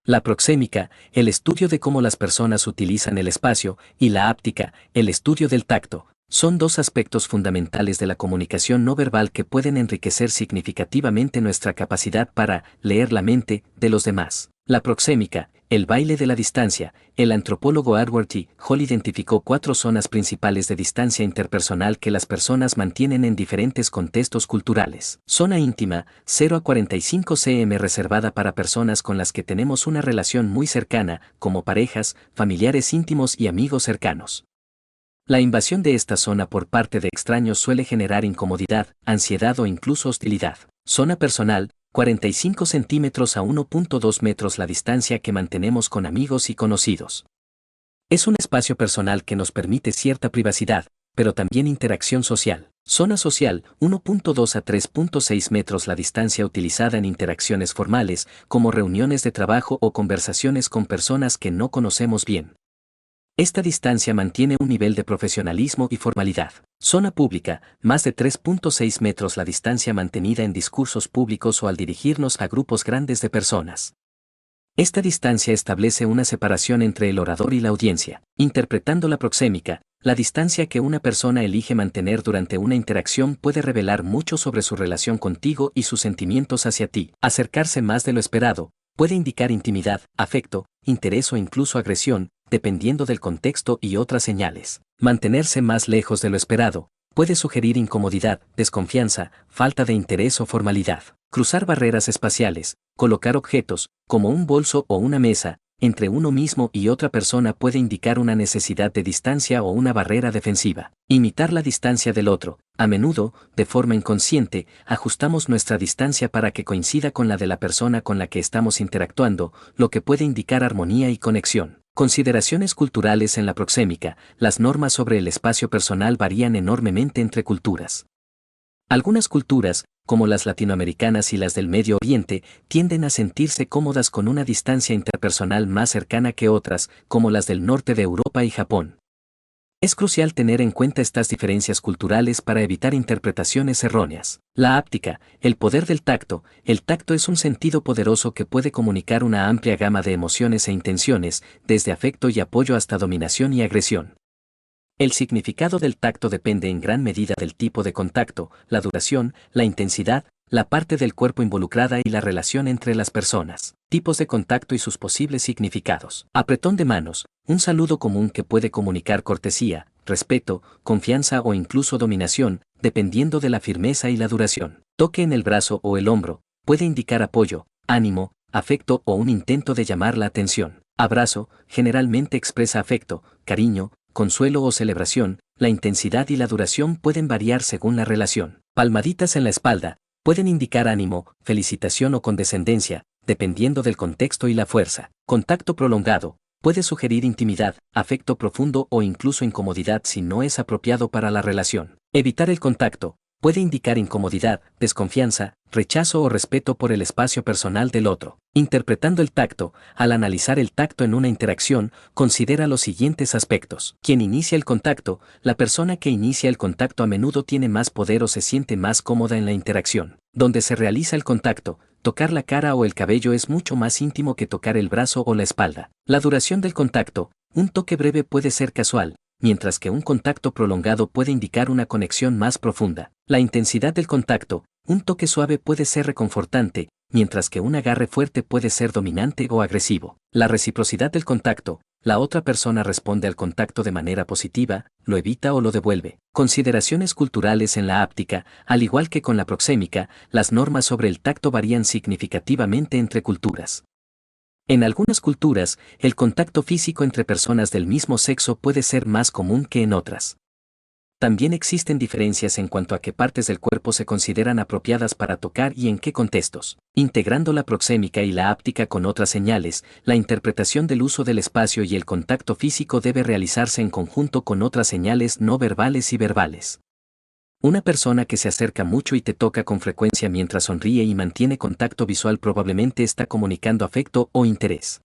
A: La proxémica, el estudio de cómo las personas utilizan el espacio, y la áptica, el estudio del tacto, son dos aspectos fundamentales de la comunicación no verbal que pueden enriquecer significativamente nuestra capacidad para leer la mente de los demás. La proxémica, el baile de la distancia. El antropólogo Edward T. Hall identificó 4 zonas principales de distancia interpersonal que las personas mantienen en diferentes contextos culturales. Zona íntima, 0 a 45 cm reservada para personas con las que tenemos una relación muy cercana, como parejas, familiares íntimos y amigos cercanos. La invasión de esta zona por parte de extraños suele generar incomodidad, ansiedad o incluso hostilidad. Zona personal, 45 centímetros a 1.2 metros la distancia que mantenemos con amigos y conocidos. Es un espacio personal que nos permite cierta privacidad, pero también interacción social. Zona social, 1.2 a 3.6 metros la distancia utilizada en interacciones formales, como reuniones de trabajo o conversaciones con personas que no conocemos bien. Esta distancia mantiene un nivel de profesionalismo y formalidad. Zona pública, más de 3.6 metros la distancia mantenida en discursos públicos o al dirigirnos a grupos grandes de personas. Esta distancia establece una separación entre el orador y la audiencia. Interpretando la proxémica, la distancia que una persona elige mantener durante una interacción puede revelar mucho sobre su relación contigo y sus sentimientos hacia ti. Acercarse más de lo esperado puede indicar intimidad, afecto, interés o incluso agresión, dependiendo del contexto y otras señales. Mantenerse más lejos de lo esperado puede sugerir incomodidad, desconfianza, falta de interés o formalidad. Cruzar barreras espaciales, colocar objetos, como un bolso o una mesa, entre uno mismo y otra persona puede indicar una necesidad de distancia o una barrera defensiva. Imitar la distancia del otro. A menudo, de forma inconsciente, ajustamos nuestra distancia para que coincida con la de la persona con la que estamos interactuando, lo que puede indicar armonía y conexión. Consideraciones culturales en la proxémica. Las normas sobre el espacio personal varían enormemente entre culturas. Algunas culturas, como las latinoamericanas y las del Medio Oriente, tienden a sentirse cómodas con una distancia interpersonal más cercana que otras, como las del norte de Europa y Japón. Es crucial tener en cuenta estas diferencias culturales para evitar interpretaciones erróneas. La áptica, el poder del tacto. El tacto es un sentido poderoso que puede comunicar una amplia gama de emociones e intenciones, desde afecto y apoyo hasta dominación y agresión. El significado del tacto depende en gran medida del tipo de contacto, la duración, la intensidad, la parte del cuerpo involucrada y la relación entre las personas. Tipos de contacto y sus posibles significados. Apretón de manos, un saludo común que puede comunicar cortesía, respeto, confianza o incluso dominación, dependiendo de la firmeza y la duración. Toque en el brazo o el hombro, puede indicar apoyo, ánimo, afecto o un intento de llamar la atención. Abrazo, generalmente expresa afecto, cariño, consuelo o celebración. La intensidad y la duración pueden variar según la relación. Palmaditas en la espalda, pueden indicar ánimo, felicitación o condescendencia, dependiendo del contexto y la fuerza. Contacto prolongado, puede sugerir intimidad, afecto profundo o incluso incomodidad si no es apropiado para la relación. Evitar el contacto, puede indicar incomodidad, desconfianza, rechazo o respeto por el espacio personal del otro. Interpretando el tacto, al analizar el tacto en una interacción, considera los siguientes aspectos. Quien inicia el contacto, la persona que inicia el contacto a menudo tiene más poder o se siente más cómoda en la interacción. Donde se realiza el contacto, tocar la cara o el cabello es mucho más íntimo que tocar el brazo o la espalda. La duración del contacto, un toque breve puede ser casual, mientras que un contacto prolongado puede indicar una conexión más profunda. La intensidad del contacto, un toque suave puede ser reconfortante, mientras que un agarre fuerte puede ser dominante o agresivo. La reciprocidad del contacto, la otra persona responde al contacto de manera positiva, lo evita o lo devuelve. Consideraciones culturales en la áptica, al igual que con la proxémica, las normas sobre el tacto varían significativamente entre culturas. En algunas culturas, el contacto físico entre personas del mismo sexo puede ser más común que en otras. También existen diferencias en cuanto a qué partes del cuerpo se consideran apropiadas para tocar y en qué contextos. Integrando la proxémica y la áptica con otras señales, la interpretación del uso del espacio y el contacto físico debe realizarse en conjunto con otras señales no verbales y verbales. Una persona que se acerca mucho y te toca con frecuencia mientras sonríe y mantiene contacto visual probablemente está comunicando afecto o interés.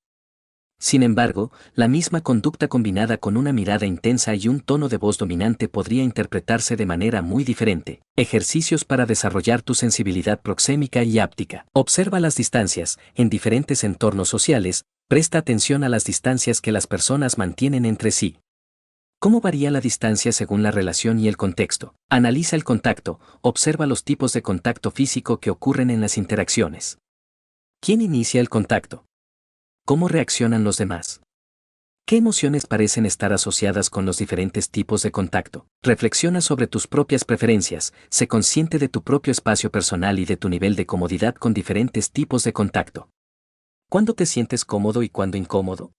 A: Sin embargo, la misma conducta combinada con una mirada intensa y un tono de voz dominante podría interpretarse de manera muy diferente. Ejercicios para desarrollar tu sensibilidad proxémica y áptica. Observa las distancias. En diferentes entornos sociales, presta atención a las distancias que las personas mantienen entre sí. ¿Cómo varía la distancia según la relación y el contexto? Analiza el contacto, observa los tipos de contacto físico que ocurren en las interacciones. ¿Quién inicia el contacto? ¿Cómo reaccionan los demás? ¿Qué emociones parecen estar asociadas con los diferentes tipos de contacto? Reflexiona sobre tus propias preferencias, sé consciente de tu propio espacio personal y de tu nivel de comodidad con diferentes tipos de contacto. ¿Cuándo te sientes cómodo y cuándo incómodo?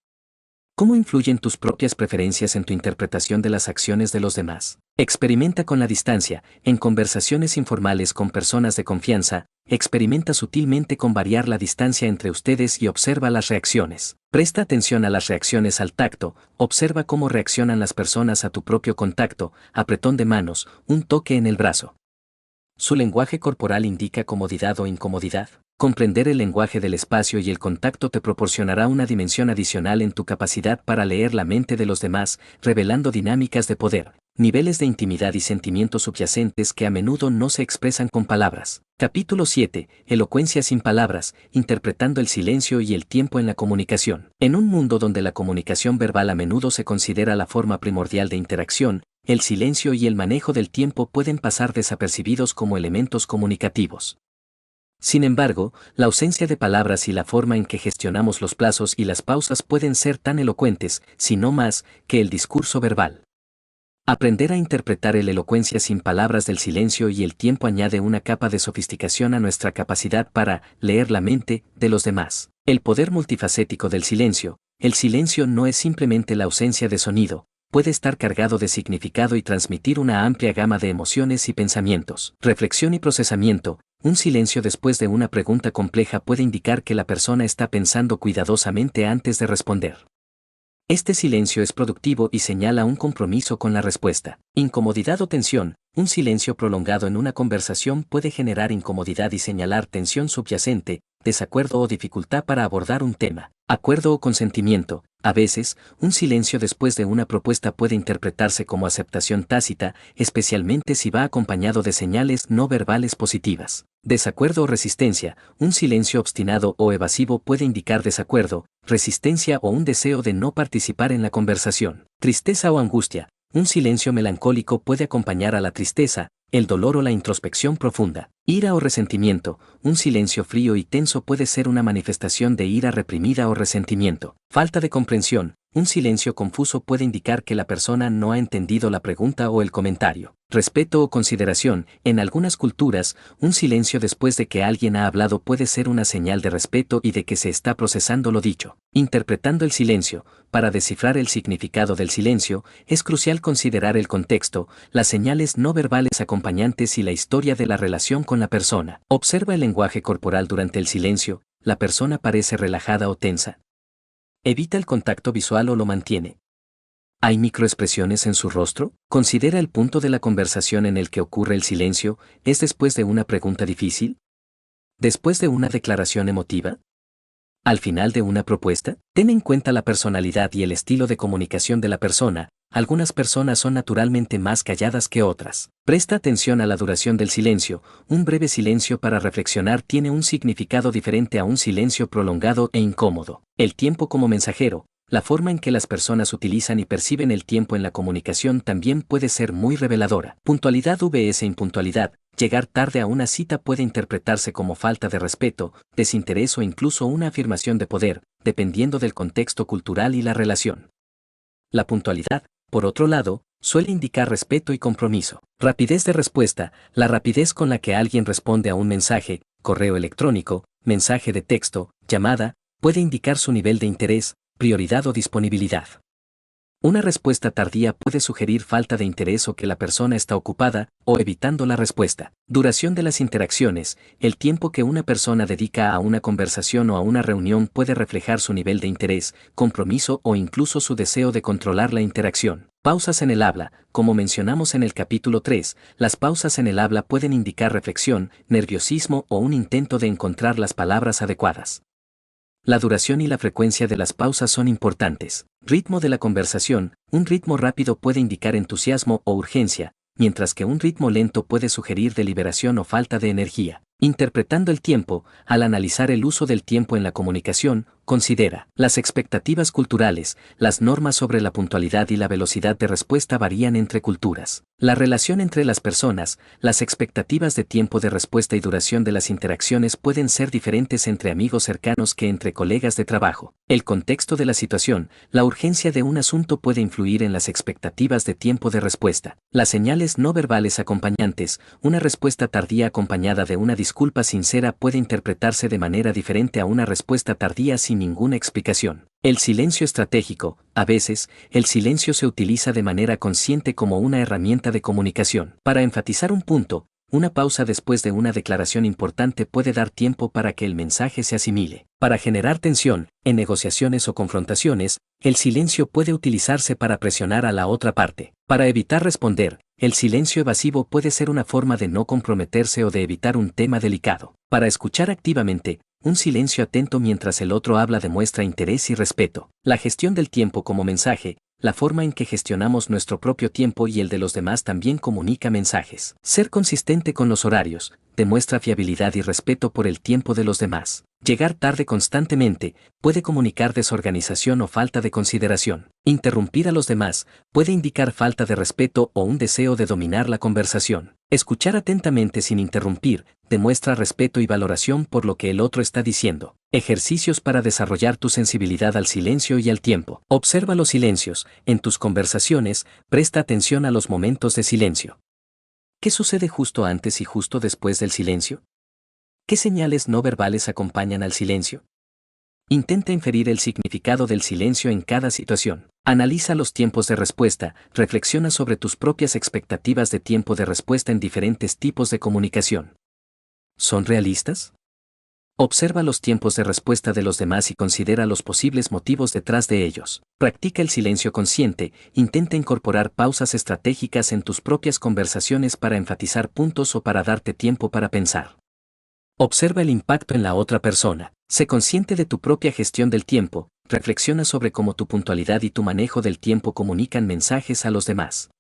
A: ¿Cómo influyen tus propias preferencias en tu interpretación de las acciones de los demás? Experimenta con la distancia, en conversaciones informales con personas de confianza, experimenta sutilmente con variar la distancia entre ustedes y observa las reacciones. Presta atención a las reacciones al tacto, observa cómo reaccionan las personas a tu propio contacto, apretón de manos, un toque en el brazo. ¿Su lenguaje corporal indica comodidad o incomodidad? Comprender el lenguaje del espacio y el contacto te proporcionará una dimensión adicional en tu capacidad para leer la mente de los demás, revelando dinámicas de poder. niveles de intimidad y sentimientos subyacentes que a menudo no se expresan con palabras. Capítulo 7. Elocuencia sin palabras, interpretando el silencio y el tiempo en la comunicación. En un mundo donde la comunicación verbal a menudo se considera la forma primordial de interacción, el silencio y el manejo del tiempo pueden pasar desapercibidos como elementos comunicativos. Sin embargo, la ausencia de palabras y la forma en que gestionamos los plazos y las pausas pueden ser tan elocuentes, si no más, que el discurso verbal. Aprender a interpretar el elocuencia sin palabras del silencio y el tiempo añade una capa de sofisticación a nuestra capacidad para leer la mente de los demás. El poder multifacético del silencio. El silencio no es simplemente la ausencia de sonido, puede estar cargado de significado y transmitir una amplia gama de emociones y pensamientos. Reflexión y procesamiento. Un silencio después de una pregunta compleja puede indicar que la persona está pensando cuidadosamente antes de responder. Este silencio es productivo y señala un compromiso con la respuesta. Incomodidad o tensión. Un silencio prolongado en una conversación puede generar incomodidad y señalar tensión subyacente, desacuerdo o dificultad para abordar un tema. Acuerdo o consentimiento. A veces, un silencio después de una propuesta puede interpretarse como aceptación tácita, especialmente si va acompañado de señales no verbales positivas. Desacuerdo o resistencia. Un silencio obstinado o evasivo puede indicar desacuerdo, resistencia o un deseo de no participar en la conversación. Tristeza o angustia. Un silencio melancólico puede acompañar a la tristeza, el dolor o la introspección profunda. Ira o resentimiento. Un silencio frío y tenso puede ser una manifestación de ira reprimida o resentimiento. Falta de comprensión. Un silencio confuso puede indicar que la persona no ha entendido la pregunta o el comentario. Respeto o consideración. En algunas culturas, un silencio después de que alguien ha hablado puede ser una señal de respeto y de que se está procesando lo dicho. Interpretando el silencio. Para descifrar el significado del silencio, es crucial considerar el contexto, las señales no verbales acompañantes y la historia de la relación con la persona. Observa el lenguaje corporal durante el silencio. ¿La persona parece relajada o tensa? ¿Evita el contacto visual o lo mantiene? ¿Hay microexpresiones en su rostro? Considera el punto de la conversación en el que ocurre el silencio. ¿Es después de una pregunta difícil? ¿Después de una declaración emotiva? ¿Al final de una propuesta? Ten en cuenta la personalidad y el estilo de comunicación de la persona. Algunas personas son naturalmente más calladas que otras. Presta atención a la duración del silencio. Un breve silencio para reflexionar tiene un significado diferente a un silencio prolongado e incómodo. El tiempo como mensajero. La forma en que las personas utilizan y perciben el tiempo en la comunicación también puede ser muy reveladora. Puntualidad vs impuntualidad. Llegar tarde a una cita puede interpretarse como falta de respeto, desinterés o incluso una afirmación de poder, dependiendo del contexto cultural y la relación. La puntualidad, por otro lado, suele indicar respeto y compromiso. Rapidez de respuesta. La rapidez con la que alguien responde a un mensaje, correo electrónico, mensaje de texto, llamada, puede indicar su nivel de interés, prioridad o disponibilidad. Una respuesta tardía puede sugerir falta de interés o que la persona está ocupada, o evitando la respuesta. Duración de las interacciones. El tiempo que una persona dedica a una conversación o a una reunión puede reflejar su nivel de interés, compromiso o incluso su deseo de controlar la interacción. Pausas en el habla. Como mencionamos en el capítulo 3, las pausas en el habla pueden indicar reflexión, nerviosismo o un intento de encontrar las palabras adecuadas. La duración y la frecuencia de las pausas son importantes. Ritmo de la conversación. Un ritmo rápido puede indicar entusiasmo o urgencia, mientras que un ritmo lento puede sugerir deliberación o falta de energía. Interpretando el tiempo. Al analizar el uso del tiempo en la comunicación, considera las expectativas culturales. Las normas sobre la puntualidad y la velocidad de respuesta varían entre culturas. La relación entre las personas. Las expectativas de tiempo de respuesta y duración de las interacciones pueden ser diferentes entre amigos cercanos que entre colegas de trabajo. El contexto de la situación. La urgencia de un asunto puede influir en las expectativas de tiempo de respuesta. Las señales no verbales acompañantes. Una respuesta tardía acompañada de una disculpa sincera puede interpretarse de manera diferente a una respuesta tardía sin ninguna explicación. El silencio estratégico. A veces, el silencio se utiliza de manera consciente como una herramienta de comunicación. Para enfatizar un punto, una pausa después de una declaración importante puede dar tiempo para que el mensaje se asimile. Para generar tensión, en negociaciones o confrontaciones, el silencio puede utilizarse para presionar a la otra parte. Para evitar responder, el silencio evasivo puede ser una forma de no comprometerse o de evitar un tema delicado. Para escuchar activamente, un silencio atento mientras el otro habla demuestra interés y respeto. La gestión del tiempo como mensaje. la forma en que gestionamos nuestro propio tiempo y el de los demás también comunica mensajes. Ser consistente con los horarios demuestra fiabilidad y respeto por el tiempo de los demás. Llegar tarde constantemente puede comunicar desorganización o falta de consideración. Interrumpir a los demás puede indicar falta de respeto o un deseo de dominar la conversación. Escuchar atentamente sin interrumpir demuestra respeto y valoración por lo que el otro está diciendo. Ejercicios para desarrollar tu sensibilidad al silencio y al tiempo. Observa los silencios en tus conversaciones, presta atención a los momentos de silencio. ¿Qué sucede justo antes y justo después del silencio? ¿Qué señales no verbales acompañan al silencio? Intenta inferir el significado del silencio en cada situación. Analiza los tiempos de respuesta, reflexiona sobre tus propias expectativas de tiempo de respuesta en diferentes tipos de comunicación. ¿Son realistas? Observa los tiempos de respuesta de los demás y considera los posibles motivos detrás de ellos. Practica el silencio consciente, intenta incorporar pausas estratégicas en tus propias conversaciones para enfatizar puntos o para darte tiempo para pensar. Observa el impacto en la otra persona. Sé consciente de tu propia gestión del tiempo, reflexiona sobre cómo tu puntualidad y tu manejo del tiempo comunican mensajes a los demás.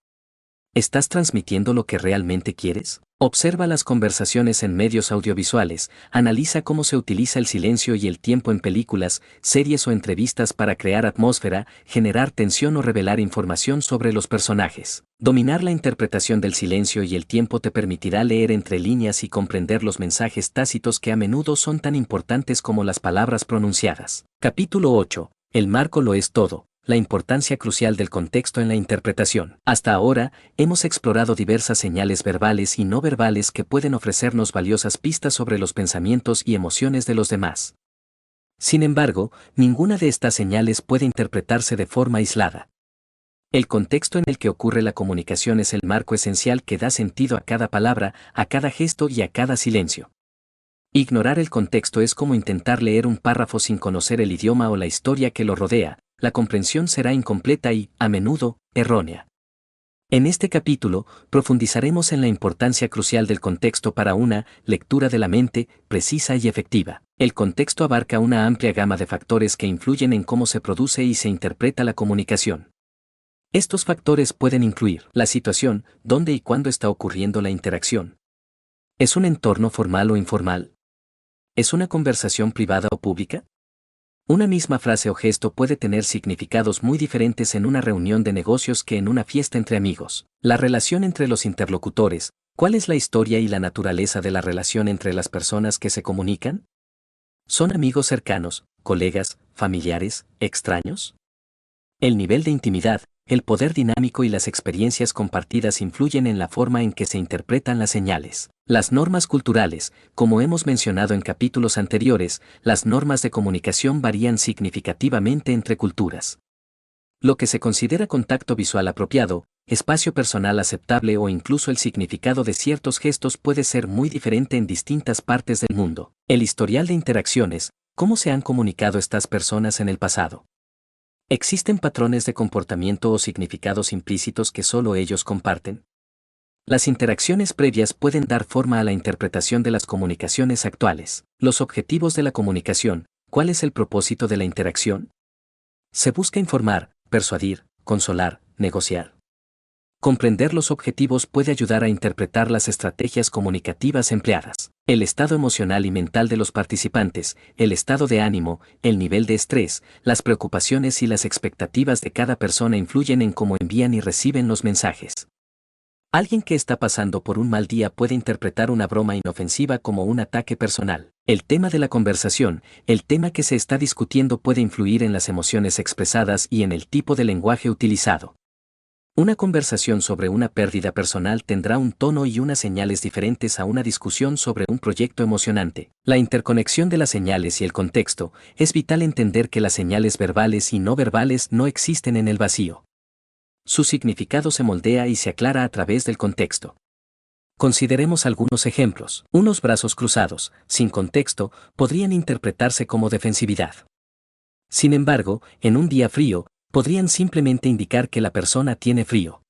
A: ¿Estás transmitiendo lo que realmente quieres? Observa las conversaciones en medios audiovisuales, analiza cómo se utiliza el silencio y el tiempo en películas, series o entrevistas para crear atmósfera, generar tensión o revelar información sobre los personajes. Dominar la interpretación del silencio y el tiempo te permitirá leer entre líneas y comprender los mensajes tácitos que a menudo son tan importantes como las palabras pronunciadas. Capítulo 8. El marco lo es todo. La importancia crucial del contexto en la interpretación. Hasta ahora, hemos explorado diversas señales verbales y no verbales que pueden ofrecernos valiosas pistas sobre los pensamientos y emociones de los demás. Sin embargo, ninguna de estas señales puede interpretarse de forma aislada. El contexto en el que ocurre la comunicación es el marco esencial que da sentido a cada palabra, a cada gesto y a cada silencio. Ignorar el contexto es como intentar leer un párrafo sin conocer el idioma o la historia que lo rodea. La comprensión será incompleta y, a menudo, errónea. En este capítulo, profundizaremos en la importancia crucial del contexto para una lectura de la mente precisa y efectiva. El contexto abarca una amplia gama de factores que influyen en cómo se produce y se interpreta la comunicación. Estos factores pueden incluir la situación, dónde y cuándo está ocurriendo la interacción. ¿Es un entorno formal o informal? ¿Es una conversación privada o pública? Una misma frase o gesto puede tener significados muy diferentes en una reunión de negocios que en una fiesta entre amigos. La relación entre los interlocutores. ¿Cuál es la historia y la naturaleza de la relación entre las personas que se comunican? ¿Son amigos cercanos, colegas, familiares, extraños? El nivel de intimidad, el poder dinámico y las experiencias compartidas influyen en la forma en que se interpretan las señales. Las normas culturales, como hemos mencionado en capítulos anteriores, las normas de comunicación varían significativamente entre culturas. Lo que se considera contacto visual apropiado, espacio personal aceptable o incluso el significado de ciertos gestos puede ser muy diferente en distintas partes del mundo. El historial de interacciones, ¿cómo se han comunicado estas personas en el pasado? ¿Existen patrones de comportamiento o significados implícitos que solo ellos comparten? Las interacciones previas pueden dar forma a la interpretación de las comunicaciones actuales. Los objetivos de la comunicación. ¿Cuál es el propósito de la interacción? Se busca informar, persuadir, consolar, negociar. Comprender los objetivos puede ayudar a interpretar las estrategias comunicativas empleadas. El estado emocional y mental de los participantes, el estado de ánimo, el nivel de estrés, las preocupaciones y las expectativas de cada persona influyen en cómo envían y reciben los mensajes. Alguien que está pasando por un mal día puede interpretar una broma inofensiva como un ataque personal. El tema de la conversación, el tema que se está discutiendo puede influir en las emociones expresadas y en el tipo de lenguaje utilizado. Una conversación sobre una pérdida personal tendrá un tono y unas señales diferentes a una discusión sobre un proyecto emocionante. La interconexión de las señales y el contexto. Es vital entender que las señales verbales y no verbales no existen en el vacío. Su significado se moldea y se aclara a través del contexto. Consideremos algunos ejemplos. Unos brazos cruzados, sin contexto, podrían interpretarse como defensividad. Sin embargo, en un día frío, podrían simplemente indicar que la persona tiene frío.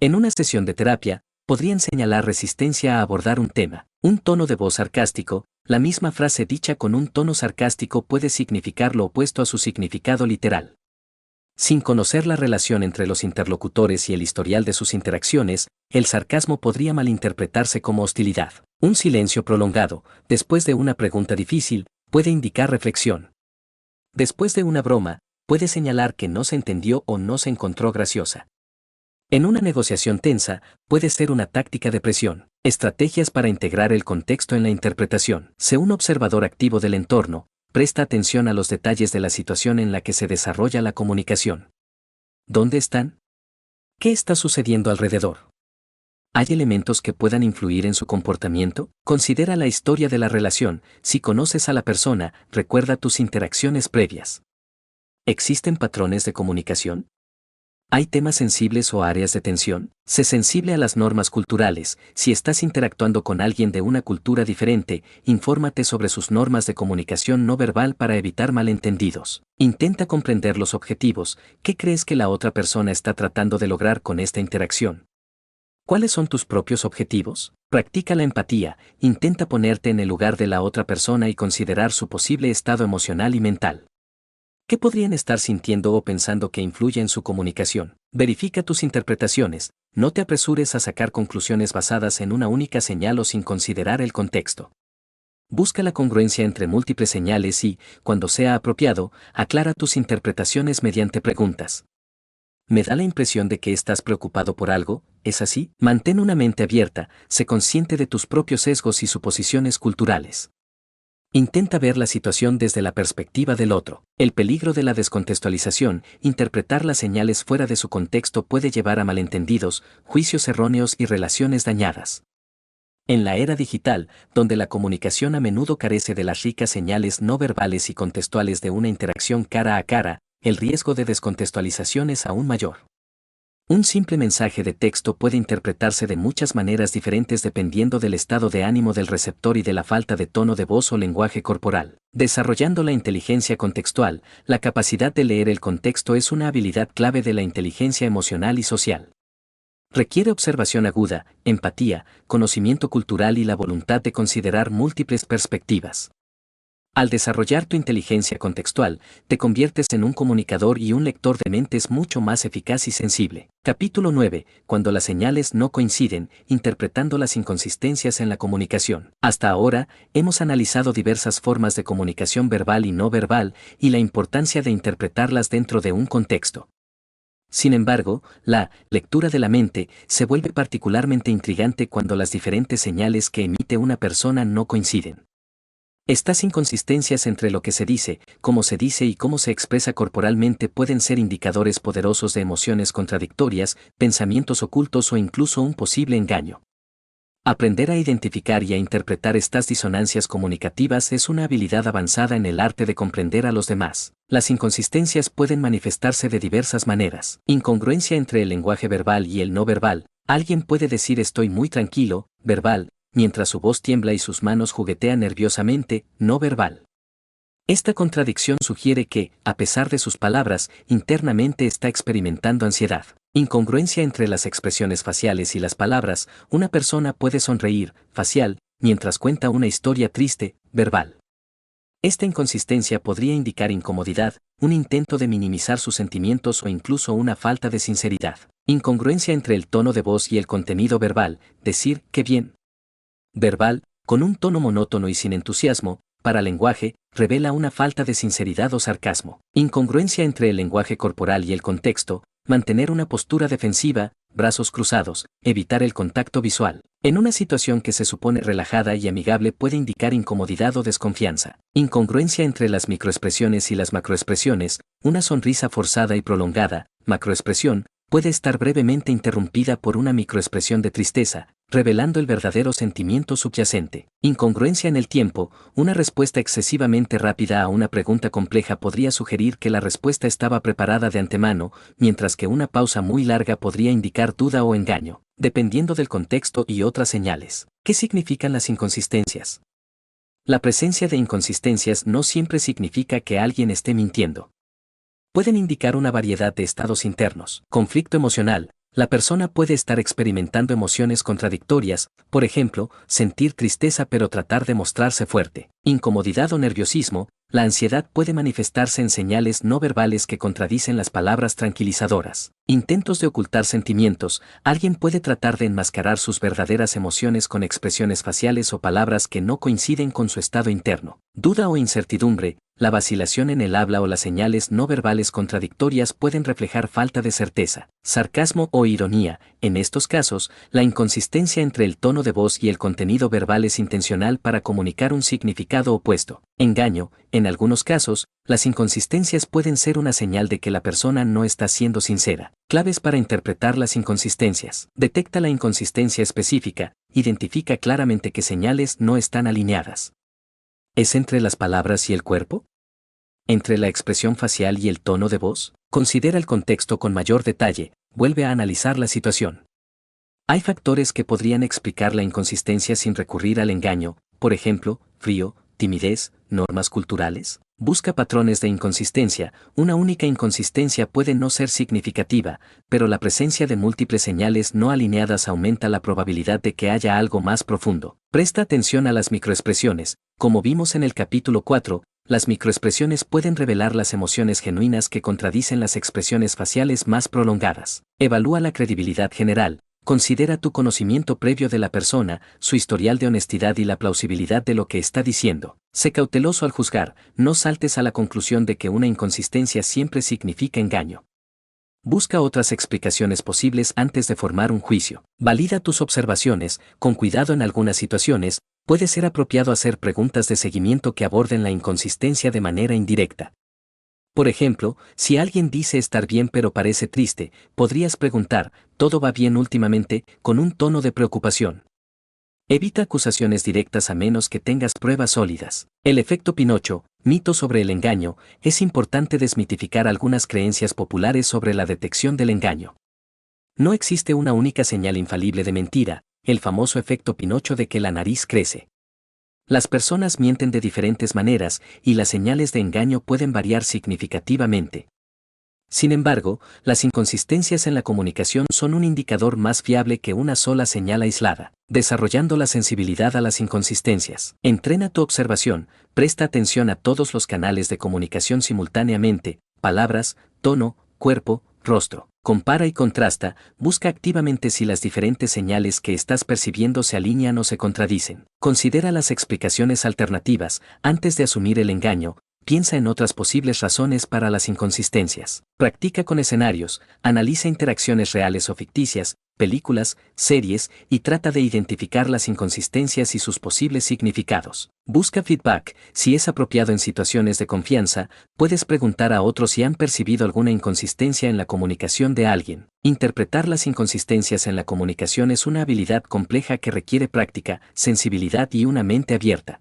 A: En una sesión de terapia, podrían señalar resistencia a abordar un tema. Un tono de voz sarcástico, la misma frase dicha con un tono sarcástico puede significar lo opuesto a su significado literal. Sin conocer la relación entre los interlocutores y el historial de sus interacciones, el sarcasmo podría malinterpretarse como hostilidad. Un silencio prolongado, después de una pregunta difícil, puede indicar reflexión. Después de una broma, puede señalar que no se entendió o no se encontró graciosa. En una negociación tensa, puede ser una táctica de presión. Estrategias para integrar el contexto en la interpretación. Sé un observador activo del entorno, presta atención a los detalles de la situación en la que se desarrolla la comunicación. ¿Dónde están? ¿Qué está sucediendo alrededor? ¿Hay elementos que puedan influir en su comportamiento? Considera la historia de la relación. Si conoces a la persona, recuerda tus interacciones previas. ¿Existen patrones de comunicación? ¿Hay temas sensibles o áreas de tensión? Sé sensible a las normas culturales. Si estás interactuando con alguien de una cultura diferente, infórmate sobre sus normas de comunicación no verbal para evitar malentendidos. Intenta comprender los objetivos. ¿Qué crees que la otra persona está tratando de lograr con esta interacción? ¿Cuáles son tus propios objetivos? Practica la empatía. Intenta ponerte en el lugar de la otra persona y considerar su posible estado emocional y mental. ¿Qué podrían estar sintiendo o pensando que influye en su comunicación? Verifica tus interpretaciones, no te apresures a sacar conclusiones basadas en una única señal o sin considerar el contexto. Busca la congruencia entre múltiples señales y, cuando sea apropiado, aclara tus interpretaciones mediante preguntas. Me da la impresión de que estás preocupado por algo, ¿es así? Mantén una mente abierta, sé consciente de tus propios sesgos y suposiciones culturales. Intenta ver la situación desde la perspectiva del otro. El peligro de la descontextualización, interpretar las señales fuera de su contexto puede llevar a malentendidos, juicios erróneos y relaciones dañadas. En la era digital, donde la comunicación a menudo carece de las ricas señales no verbales y contextuales de una interacción cara a cara, el riesgo de descontextualización es aún mayor. Un simple mensaje de texto puede interpretarse de muchas maneras diferentes dependiendo del estado de ánimo del receptor y de la falta de tono de voz o lenguaje corporal. Desarrollando la inteligencia contextual, la capacidad de leer el contexto es una habilidad clave de la inteligencia emocional y social. Requiere observación aguda, empatía, conocimiento cultural y la voluntad de considerar múltiples perspectivas. Al desarrollar tu inteligencia contextual, te conviertes en un comunicador y un lector de mentes mucho más eficaz y sensible. Capítulo 9. Cuando las señales no coinciden, interpretando las inconsistencias en la comunicación. Hasta ahora, hemos analizado diversas formas de comunicación verbal y no verbal, y la importancia de interpretarlas dentro de un contexto. Sin embargo, la lectura de la mente se vuelve particularmente intrigante cuando las diferentes señales que emite una persona no coinciden. Estas inconsistencias entre lo que se dice y cómo se expresa corporalmente pueden ser indicadores poderosos de emociones contradictorias, pensamientos ocultos o incluso un posible engaño. Aprender a identificar y a interpretar estas disonancias comunicativas es una habilidad avanzada en el arte de comprender a los demás. Las inconsistencias pueden manifestarse de diversas maneras. Incongruencia entre el lenguaje verbal y el no verbal. Alguien puede decir estoy muy tranquilo, verbal, mientras su voz tiembla y sus manos juguetean nerviosamente, no verbal. Esta contradicción sugiere que, a pesar de sus palabras, internamente está experimentando ansiedad. Incongruencia entre las expresiones faciales y las palabras. Una persona puede sonreír, facial, mientras cuenta una historia triste, verbal. Esta inconsistencia podría indicar incomodidad, un intento de minimizar sus sentimientos o incluso una falta de sinceridad. Incongruencia entre el tono de voz y el contenido verbal. Decir, qué bien. Verbal, con un tono monótono y sin entusiasmo, para lenguaje, revela una falta de sinceridad o sarcasmo. Incongruencia entre el lenguaje corporal y el contexto, mantener una postura defensiva, brazos cruzados, evitar el contacto visual. En una situación que se supone relajada y amigable puede indicar incomodidad o desconfianza. Incongruencia entre las microexpresiones y las macroexpresiones, una sonrisa forzada y prolongada, macroexpresión, puede estar brevemente interrumpida por una microexpresión de tristeza, revelando el verdadero sentimiento subyacente. Incongruencia en el tiempo, una respuesta excesivamente rápida a una pregunta compleja podría sugerir que la respuesta estaba preparada de antemano, mientras que una pausa muy larga podría indicar duda o engaño, dependiendo del contexto y otras señales. ¿Qué significan las inconsistencias? La presencia de inconsistencias no siempre significa que alguien esté mintiendo. Pueden indicar una variedad de estados internos. Conflicto emocional. La persona puede estar experimentando emociones contradictorias, por ejemplo, sentir tristeza pero tratar de mostrarse fuerte. Incomodidad o nerviosismo. La ansiedad puede manifestarse en señales no verbales que contradicen las palabras tranquilizadoras. Intentos de ocultar sentimientos. Alguien puede tratar de enmascarar sus verdaderas emociones con expresiones faciales o palabras que no coinciden con su estado interno. Duda o incertidumbre. La vacilación en el habla o las señales no verbales contradictorias pueden reflejar falta de certeza, sarcasmo o ironía. En estos casos, la inconsistencia entre el tono de voz y el contenido verbal es intencional para comunicar un significado opuesto. Engaño. En algunos casos, las inconsistencias pueden ser una señal de que la persona no está siendo sincera. Claves para interpretar las inconsistencias. Detecta la inconsistencia específica. Identifica claramente qué señales no están alineadas. ¿Es entre las palabras y el cuerpo? ¿Entre la expresión facial y el tono de voz? Considera el contexto con mayor detalle, vuelve a analizar la situación. Hay factores que podrían explicar la inconsistencia sin recurrir al engaño, por ejemplo, frío, timidez, normas culturales. Busca patrones de inconsistencia. Una única inconsistencia puede no ser significativa, pero la presencia de múltiples señales no alineadas aumenta la probabilidad de que haya algo más profundo. Presta atención a las microexpresiones. Como vimos en el capítulo 4, las microexpresiones pueden revelar las emociones genuinas que contradicen las expresiones faciales más prolongadas. Evalúa la credibilidad general. Considera tu conocimiento previo de la persona, su historial de honestidad y la plausibilidad de lo que está diciendo. Sé cauteloso al juzgar, no saltes a la conclusión de que una inconsistencia siempre significa engaño. Busca otras explicaciones posibles antes de formar un juicio. Valida tus observaciones, con cuidado en algunas situaciones, puede ser apropiado hacer preguntas de seguimiento que aborden la inconsistencia de manera indirecta. Por ejemplo, si alguien dice estar bien pero parece triste, podrías preguntar, ¿todo va bien últimamente?, con un tono de preocupación. Evita acusaciones directas a menos que tengas pruebas sólidas. El efecto Pinocho, mito sobre el engaño. Es importante desmitificar algunas creencias populares sobre la detección del engaño. No existe una única señal infalible de mentira, el famoso efecto Pinocho de que la nariz crece. Las personas mienten de diferentes maneras y las señales de engaño pueden variar significativamente. Sin embargo, las inconsistencias en la comunicación son un indicador más fiable que una sola señal aislada. Desarrollando la sensibilidad a las inconsistencias. Entrena tu observación, presta atención a todos los canales de comunicación simultáneamente, palabras, tono, cuerpo, rostro. Compara y contrasta, busca activamente si las diferentes señales que estás percibiendo se alinean o se contradicen. Considera las explicaciones alternativas, antes de asumir el engaño, piensa en otras posibles razones para las inconsistencias. Practica con escenarios, analiza interacciones reales o ficticias, películas, series, y trata de identificar las inconsistencias y sus posibles significados. Busca feedback. Si es apropiado en situaciones de confianza, puedes preguntar a otros si han percibido alguna inconsistencia en la comunicación de alguien. Interpretar las inconsistencias en la comunicación es una habilidad compleja que requiere práctica, sensibilidad y una mente abierta.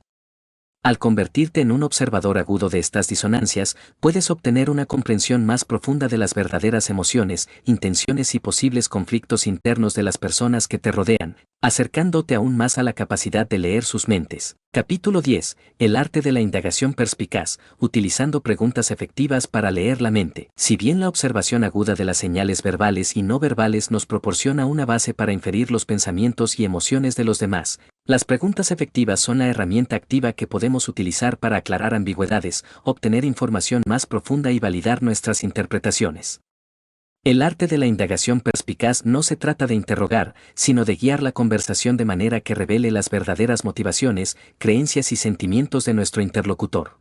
A: Al convertirte en un observador agudo de estas disonancias, puedes obtener una comprensión más profunda de las verdaderas emociones, intenciones y posibles conflictos internos de las personas que te rodean, acercándote aún más a la capacidad de leer sus mentes. Capítulo 10. El arte de la indagación perspicaz, utilizando preguntas efectivas para leer la mente. Si bien la observación aguda de las señales verbales y no verbales nos proporciona una base para inferir los pensamientos y emociones de los demás, las preguntas efectivas son la herramienta activa que podemos utilizar para aclarar ambigüedades, obtener información más profunda y validar nuestras interpretaciones. El arte de la indagación perspicaz no se trata de interrogar, sino de guiar la conversación de manera que revele las verdaderas motivaciones, creencias y sentimientos de nuestro interlocutor.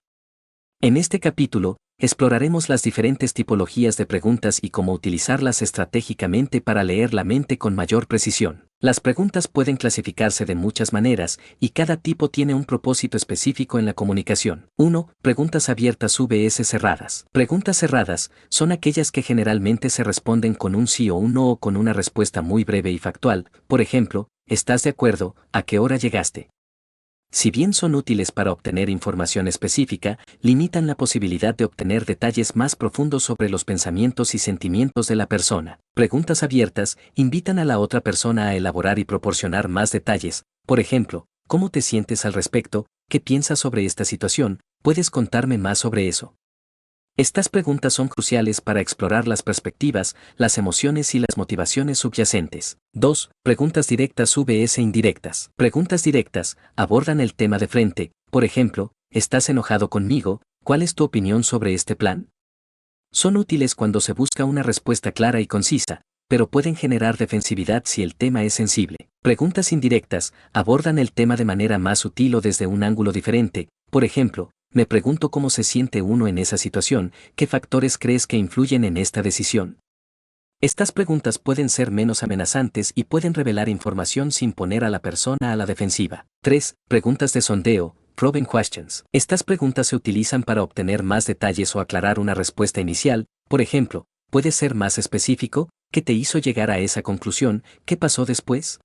A: En este capítulo, exploraremos las diferentes tipologías de preguntas y cómo utilizarlas estratégicamente para leer la mente con mayor precisión. Las preguntas pueden clasificarse de muchas maneras, y cada tipo tiene un propósito específico en la comunicación. 1. Preguntas abiertas vs cerradas. Preguntas cerradas son aquellas que generalmente se responden con un sí o un no o con una respuesta muy breve y factual. Por ejemplo, ¿estás de acuerdo? ¿A qué hora llegaste? Si bien son útiles para obtener información específica, limitan la posibilidad de obtener detalles más profundos sobre los pensamientos y sentimientos de la persona. Preguntas abiertas invitan a la otra persona a elaborar y proporcionar más detalles. Por ejemplo, ¿cómo te sientes al respecto? ¿Qué piensas sobre esta situación? ¿Puedes contarme más sobre eso? Estas preguntas son cruciales para explorar las perspectivas, las emociones y las motivaciones subyacentes. 2. Preguntas directas vs indirectas. Preguntas directas abordan el tema de frente. Por ejemplo, ¿estás enojado conmigo? ¿Cuál es tu opinión sobre este plan? Son útiles cuando se busca una respuesta clara y concisa, pero pueden generar defensividad si el tema es sensible. Preguntas indirectas abordan el tema de manera más sutil o desde un ángulo diferente. Por ejemplo, me pregunto cómo se siente uno en esa situación, ¿qué factores crees que influyen en esta decisión? Estas preguntas pueden ser menos amenazantes y pueden revelar información sin poner a la persona a la defensiva. 3. Preguntas de sondeo, probing questions. Estas preguntas se utilizan para obtener más detalles o aclarar una respuesta inicial. Por ejemplo, ¿puede ser más específico? ¿Qué te hizo llegar a esa conclusión? ¿Qué pasó después?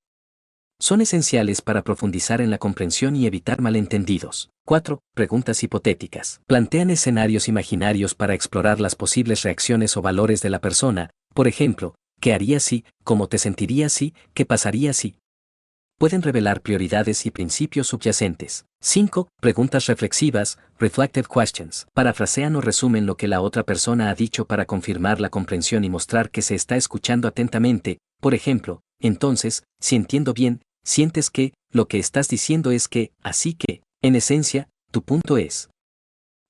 A: Son esenciales para profundizar en la comprensión y evitar malentendidos. 4. Preguntas hipotéticas. Plantean escenarios imaginarios para explorar las posibles reacciones o valores de la persona. Por ejemplo, ¿qué harías si? ¿Cómo te sentirías si? ¿Qué pasaría si? Pueden revelar prioridades y principios subyacentes. 5. Preguntas reflexivas, reflective questions. Parafrasean o resumen lo que la otra persona ha dicho para confirmar la comprensión y mostrar que se está escuchando atentamente. Por ejemplo, entonces, si entiendo bien, sientes que, lo que estás diciendo es que, así que, en esencia, tu punto es.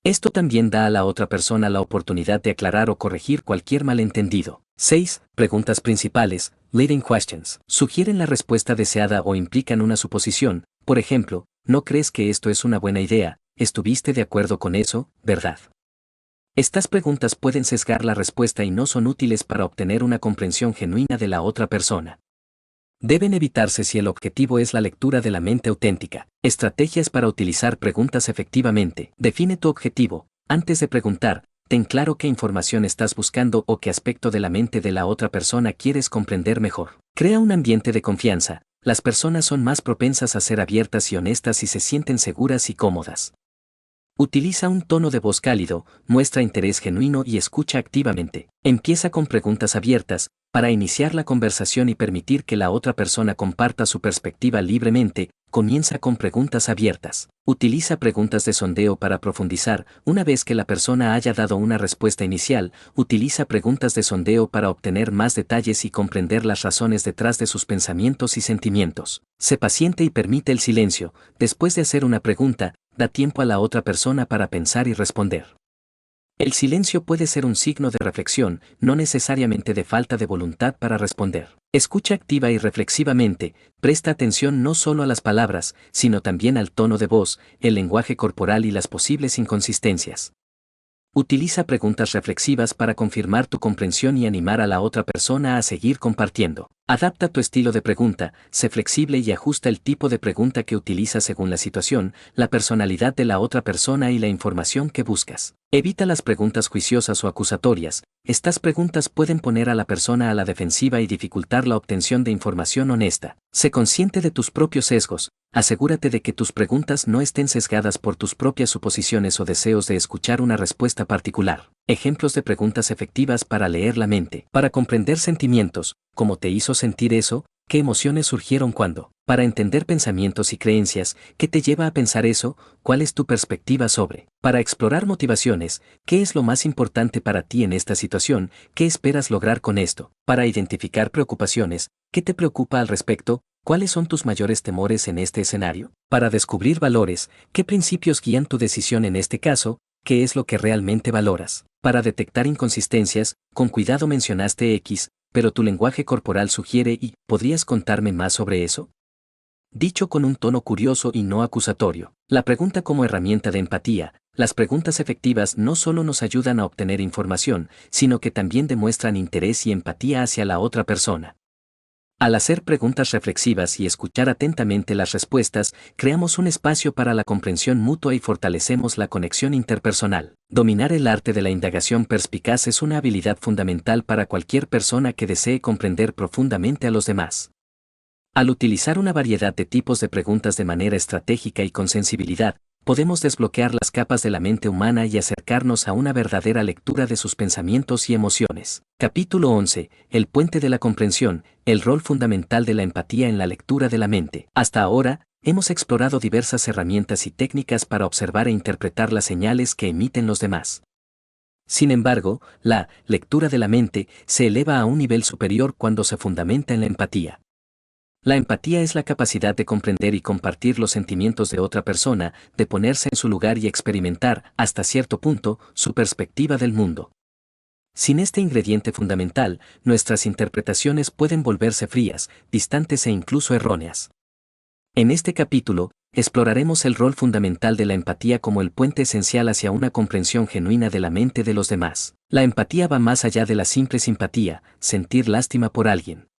A: Esto también da a la otra persona la oportunidad de aclarar o corregir cualquier malentendido. 6. Preguntas principales, leading questions. Sugieren la respuesta deseada o implican una suposición. Por ejemplo, ¿no crees que esto es una buena idea? ¿Estuviste de acuerdo con eso, verdad? Estas preguntas pueden sesgar la respuesta y no son útiles para obtener una comprensión genuina de la otra persona. Deben evitarse si el objetivo es la lectura de la mente auténtica. Estrategias para utilizar preguntas efectivamente. Define tu objetivo. Antes de preguntar, ten claro qué información estás buscando o qué aspecto de la mente de la otra persona quieres comprender mejor. Crea un ambiente de confianza. Las personas son más propensas a ser abiertas y honestas si se sienten seguras y cómodas. Utiliza un tono de voz cálido, muestra interés genuino y escucha activamente. Empieza con preguntas abiertas, para iniciar la conversación y permitir que la otra persona comparta su perspectiva libremente. Comienza con preguntas abiertas. Utiliza preguntas de sondeo para profundizar. Una vez que la persona haya dado una respuesta inicial, utiliza preguntas de sondeo para obtener más detalles y comprender las razones detrás de sus pensamientos y sentimientos. Sé paciente y permite el silencio. Después de hacer una pregunta, da tiempo a la otra persona para pensar y responder. El silencio puede ser un signo de reflexión, no necesariamente de falta de voluntad para responder. Escucha activa y reflexivamente, presta atención no solo a las palabras, sino también al tono de voz, el lenguaje corporal y las posibles inconsistencias. Utiliza preguntas reflexivas para confirmar tu comprensión y animar a la otra persona a seguir compartiendo. Adapta tu estilo de pregunta, sé flexible y ajusta el tipo de pregunta que utilizas según la situación, la personalidad de la otra persona y la información que buscas. Evita las preguntas juiciosas o acusatorias. Estas preguntas pueden poner a la persona a la defensiva y dificultar la obtención de información honesta. Sé consciente de tus propios sesgos. Asegúrate de que tus preguntas no estén sesgadas por tus propias suposiciones o deseos de escuchar una respuesta particular. Ejemplos de preguntas efectivas para leer la mente. Para comprender sentimientos, ¿cómo te hizo sentir eso? ¿Qué emociones surgieron cuando? Para entender pensamientos y creencias, ¿qué te lleva a pensar eso? ¿Cuál es tu perspectiva sobre? Para explorar motivaciones, ¿qué es lo más importante para ti en esta situación? ¿Qué esperas lograr con esto? Para identificar preocupaciones, ¿qué te preocupa al respecto? ¿Cuáles son tus mayores temores en este escenario? Para descubrir valores, ¿qué principios guían tu decisión en este caso? ¿Qué es lo que realmente valoras? Para detectar inconsistencias, con cuidado mencionaste X, pero tu lenguaje corporal sugiere y, ¿podrías contarme más sobre eso? Dicho con un tono curioso y no acusatorio. La pregunta como herramienta de empatía. Las preguntas efectivas no solo nos ayudan a obtener información, sino que también demuestran interés y empatía hacia la otra persona. Al hacer preguntas reflexivas y escuchar atentamente las respuestas, creamos un espacio para la comprensión mutua y fortalecemos la conexión interpersonal. Dominar el arte de la indagación perspicaz es una habilidad fundamental para cualquier persona que desee comprender profundamente a los demás. Al utilizar una variedad de tipos de preguntas de manera estratégica y con sensibilidad, podemos desbloquear las capas de la mente humana y acercarnos a una verdadera lectura de sus pensamientos y emociones. Capítulo 11. El puente de la comprensión, el rol fundamental de la empatía en la lectura de la mente. Hasta ahora, hemos explorado diversas herramientas y técnicas para observar e interpretar las señales que emiten los demás. Sin embargo, la lectura de la mente se eleva a un nivel superior cuando se fundamenta en la empatía. La empatía es la capacidad de comprender y compartir los sentimientos de otra persona, de ponerse en su lugar y experimentar, hasta cierto punto, su perspectiva del mundo. Sin este ingrediente fundamental, nuestras interpretaciones pueden volverse frías, distantes e incluso erróneas. En este capítulo, exploraremos el rol fundamental de la empatía como el puente esencial hacia una comprensión genuina de la mente de los demás. La empatía va más allá de la simple simpatía, sentir lástima por alguien.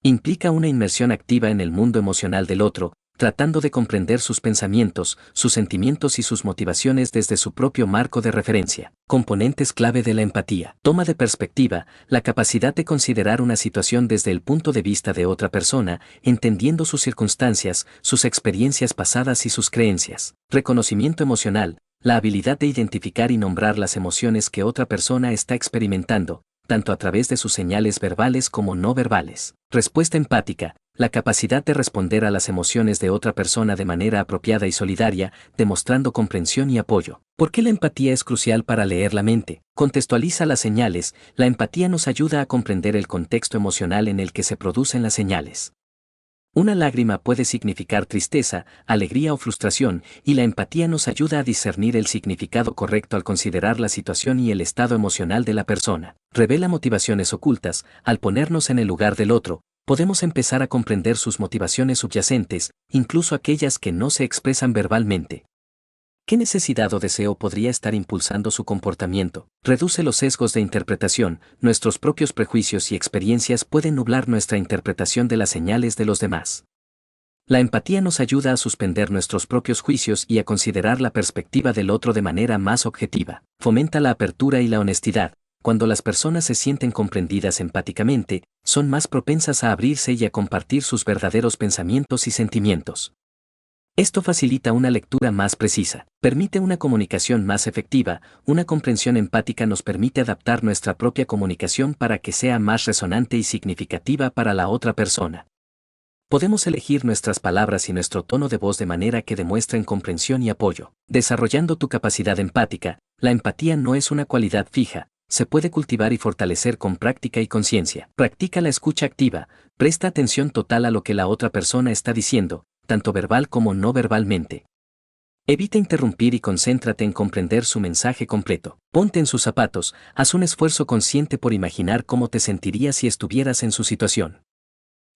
A: Implica una inmersión activa en el mundo emocional del otro, tratando de comprender sus pensamientos, sus sentimientos y sus motivaciones desde su propio marco de referencia. Componentes clave de la empatía. Toma de perspectiva, la capacidad de considerar una situación desde el punto de vista de otra persona, entendiendo sus circunstancias, sus experiencias pasadas y sus creencias. Reconocimiento emocional, la habilidad de identificar y nombrar las emociones que otra persona está experimentando, tanto a través de sus señales verbales como no verbales. Respuesta empática, la capacidad de responder a las emociones de otra persona de manera apropiada y solidaria, demostrando comprensión y apoyo. ¿Por qué la empatía es crucial para leer la mente? Contextualiza las señales, la empatía nos ayuda a comprender el contexto emocional en el que se producen las señales. Una lágrima puede significar tristeza, alegría o frustración, y la empatía nos ayuda a discernir el significado correcto al considerar la situación y el estado emocional de la persona. Revela motivaciones ocultas, al ponernos en el lugar del otro, podemos empezar a comprender sus motivaciones subyacentes, incluso aquellas que no se expresan verbalmente. ¿Qué necesidad o deseo podría estar impulsando su comportamiento? Reduce los sesgos de interpretación, nuestros propios prejuicios y experiencias pueden nublar nuestra interpretación de las señales de los demás. La empatía nos ayuda a suspender nuestros propios juicios y a considerar la perspectiva del otro de manera más objetiva. Fomenta la apertura y la honestidad. Cuando las personas se sienten comprendidas empáticamente, son más propensas a abrirse y a compartir sus verdaderos pensamientos y sentimientos. Esto facilita una lectura más precisa, permite una comunicación más efectiva, una comprensión empática nos permite adaptar nuestra propia comunicación para que sea más resonante y significativa para la otra persona. Podemos elegir nuestras palabras y nuestro tono de voz de manera que demuestren comprensión y apoyo. Desarrollando tu capacidad empática, la empatía no es una cualidad fija, se puede cultivar y fortalecer con práctica y conciencia. Practica la escucha activa, presta atención total a lo que la otra persona está diciendo, tanto verbal como no verbalmente. Evita interrumpir y concéntrate en comprender su mensaje completo. Ponte en sus zapatos, haz un esfuerzo consciente por imaginar cómo te sentirías si estuvieras en su situación.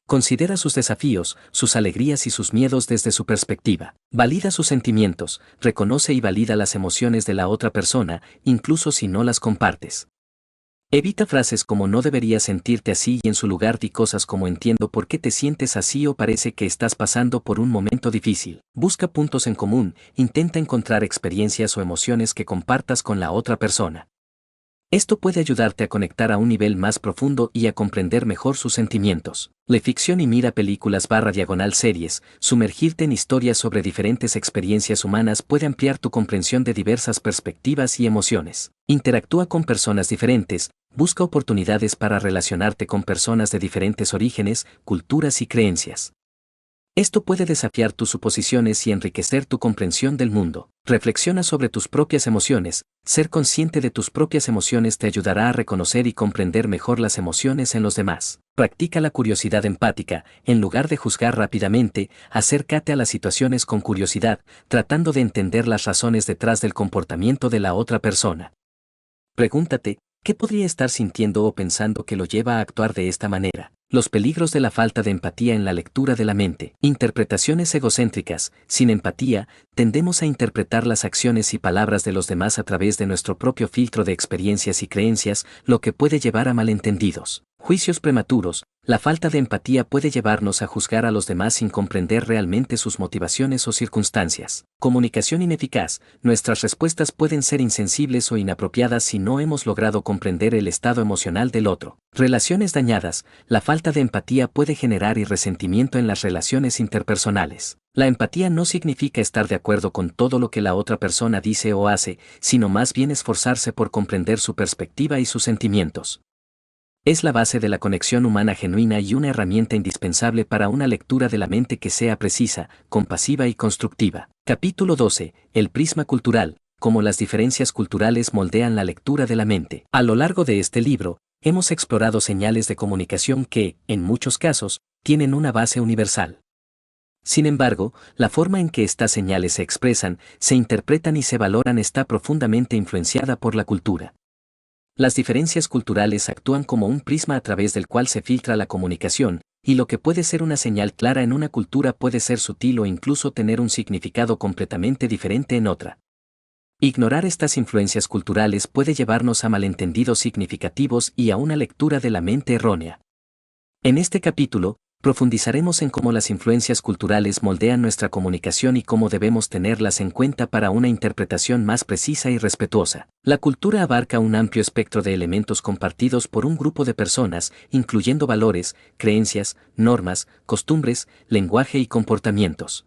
A: Considera sus desafíos, sus alegrías y sus miedos desde su perspectiva. Valida sus sentimientos, reconoce y valida las emociones de la otra persona, incluso si no las compartes. Evita frases como no deberías sentirte así y en su lugar di cosas como entiendo por qué te sientes así o parece que estás pasando por un momento difícil. Busca puntos en común, intenta encontrar experiencias o emociones que compartas con la otra persona. Esto puede ayudarte a conectar a un nivel más profundo y a comprender mejor sus sentimientos. Lee ficción y mira películas / series, sumergirte en historias sobre diferentes experiencias humanas puede ampliar tu comprensión de diversas perspectivas y emociones. Interactúa con personas diferentes, busca oportunidades para relacionarte con personas de diferentes orígenes, culturas y creencias. Esto puede desafiar tus suposiciones y enriquecer tu comprensión del mundo. Reflexiona sobre tus propias emociones. Ser consciente de tus propias emociones te ayudará a reconocer y comprender mejor las emociones en los demás. Practica la curiosidad empática. En lugar de juzgar rápidamente, acércate a las situaciones con curiosidad, tratando de entender las razones detrás del comportamiento de la otra persona. Pregúntate, ¿qué podría estar sintiendo o pensando que lo lleva a actuar de esta manera? Los peligros de la falta de empatía en la lectura de la mente. Interpretaciones egocéntricas. Sin empatía, tendemos a interpretar las acciones y palabras de los demás a través de nuestro propio filtro de experiencias y creencias, lo que puede llevar a malentendidos. Juicios prematuros. La falta de empatía puede llevarnos a juzgar a los demás sin comprender realmente sus motivaciones o circunstancias. Comunicación ineficaz. Nuestras respuestas pueden ser insensibles o inapropiadas si no hemos logrado comprender el estado emocional del otro. Relaciones dañadas. La falta de empatía puede generar resentimiento en las relaciones interpersonales. La empatía no significa estar de acuerdo con todo lo que la otra persona dice o hace, sino más bien esforzarse por comprender su perspectiva y sus sentimientos. Es la base de la conexión humana genuina y una herramienta indispensable para una lectura de la mente que sea precisa, compasiva y constructiva. Capítulo 12. El prisma cultural. Cómo las diferencias culturales moldean la lectura de la mente. A lo largo de este libro, hemos explorado señales de comunicación que, en muchos casos, tienen una base universal. Sin embargo, la forma en que estas señales se expresan, se interpretan y se valoran está profundamente influenciada por la cultura. Las diferencias culturales actúan como un prisma a través del cual se filtra la comunicación, y lo que puede ser una señal clara en una cultura puede ser sutil o incluso tener un significado completamente diferente en otra. Ignorar estas influencias culturales puede llevarnos a malentendidos significativos y a una lectura de la mente errónea. En este capítulo, profundizaremos en cómo las influencias culturales moldean nuestra comunicación y cómo debemos tenerlas en cuenta para una interpretación más precisa y respetuosa. La cultura abarca un amplio espectro de elementos compartidos por un grupo de personas, incluyendo valores, creencias, normas, costumbres, lenguaje y comportamientos.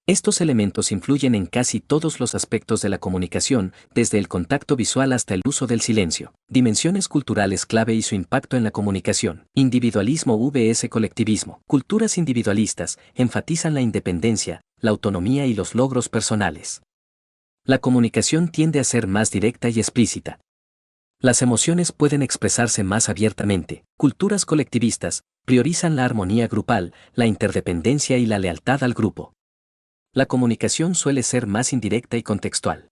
A: Estos elementos influyen en casi todos los aspectos de la comunicación, desde el contacto visual hasta el uso del silencio. Dimensiones culturales clave y su impacto en la comunicación. Individualismo vs colectivismo. Culturas individualistas enfatizan la independencia, la autonomía y los logros personales. La comunicación tiende a ser más directa y explícita. Las emociones pueden expresarse más abiertamente. Culturas colectivistas priorizan la armonía grupal, la interdependencia y la lealtad al grupo. La comunicación suele ser más indirecta y contextual.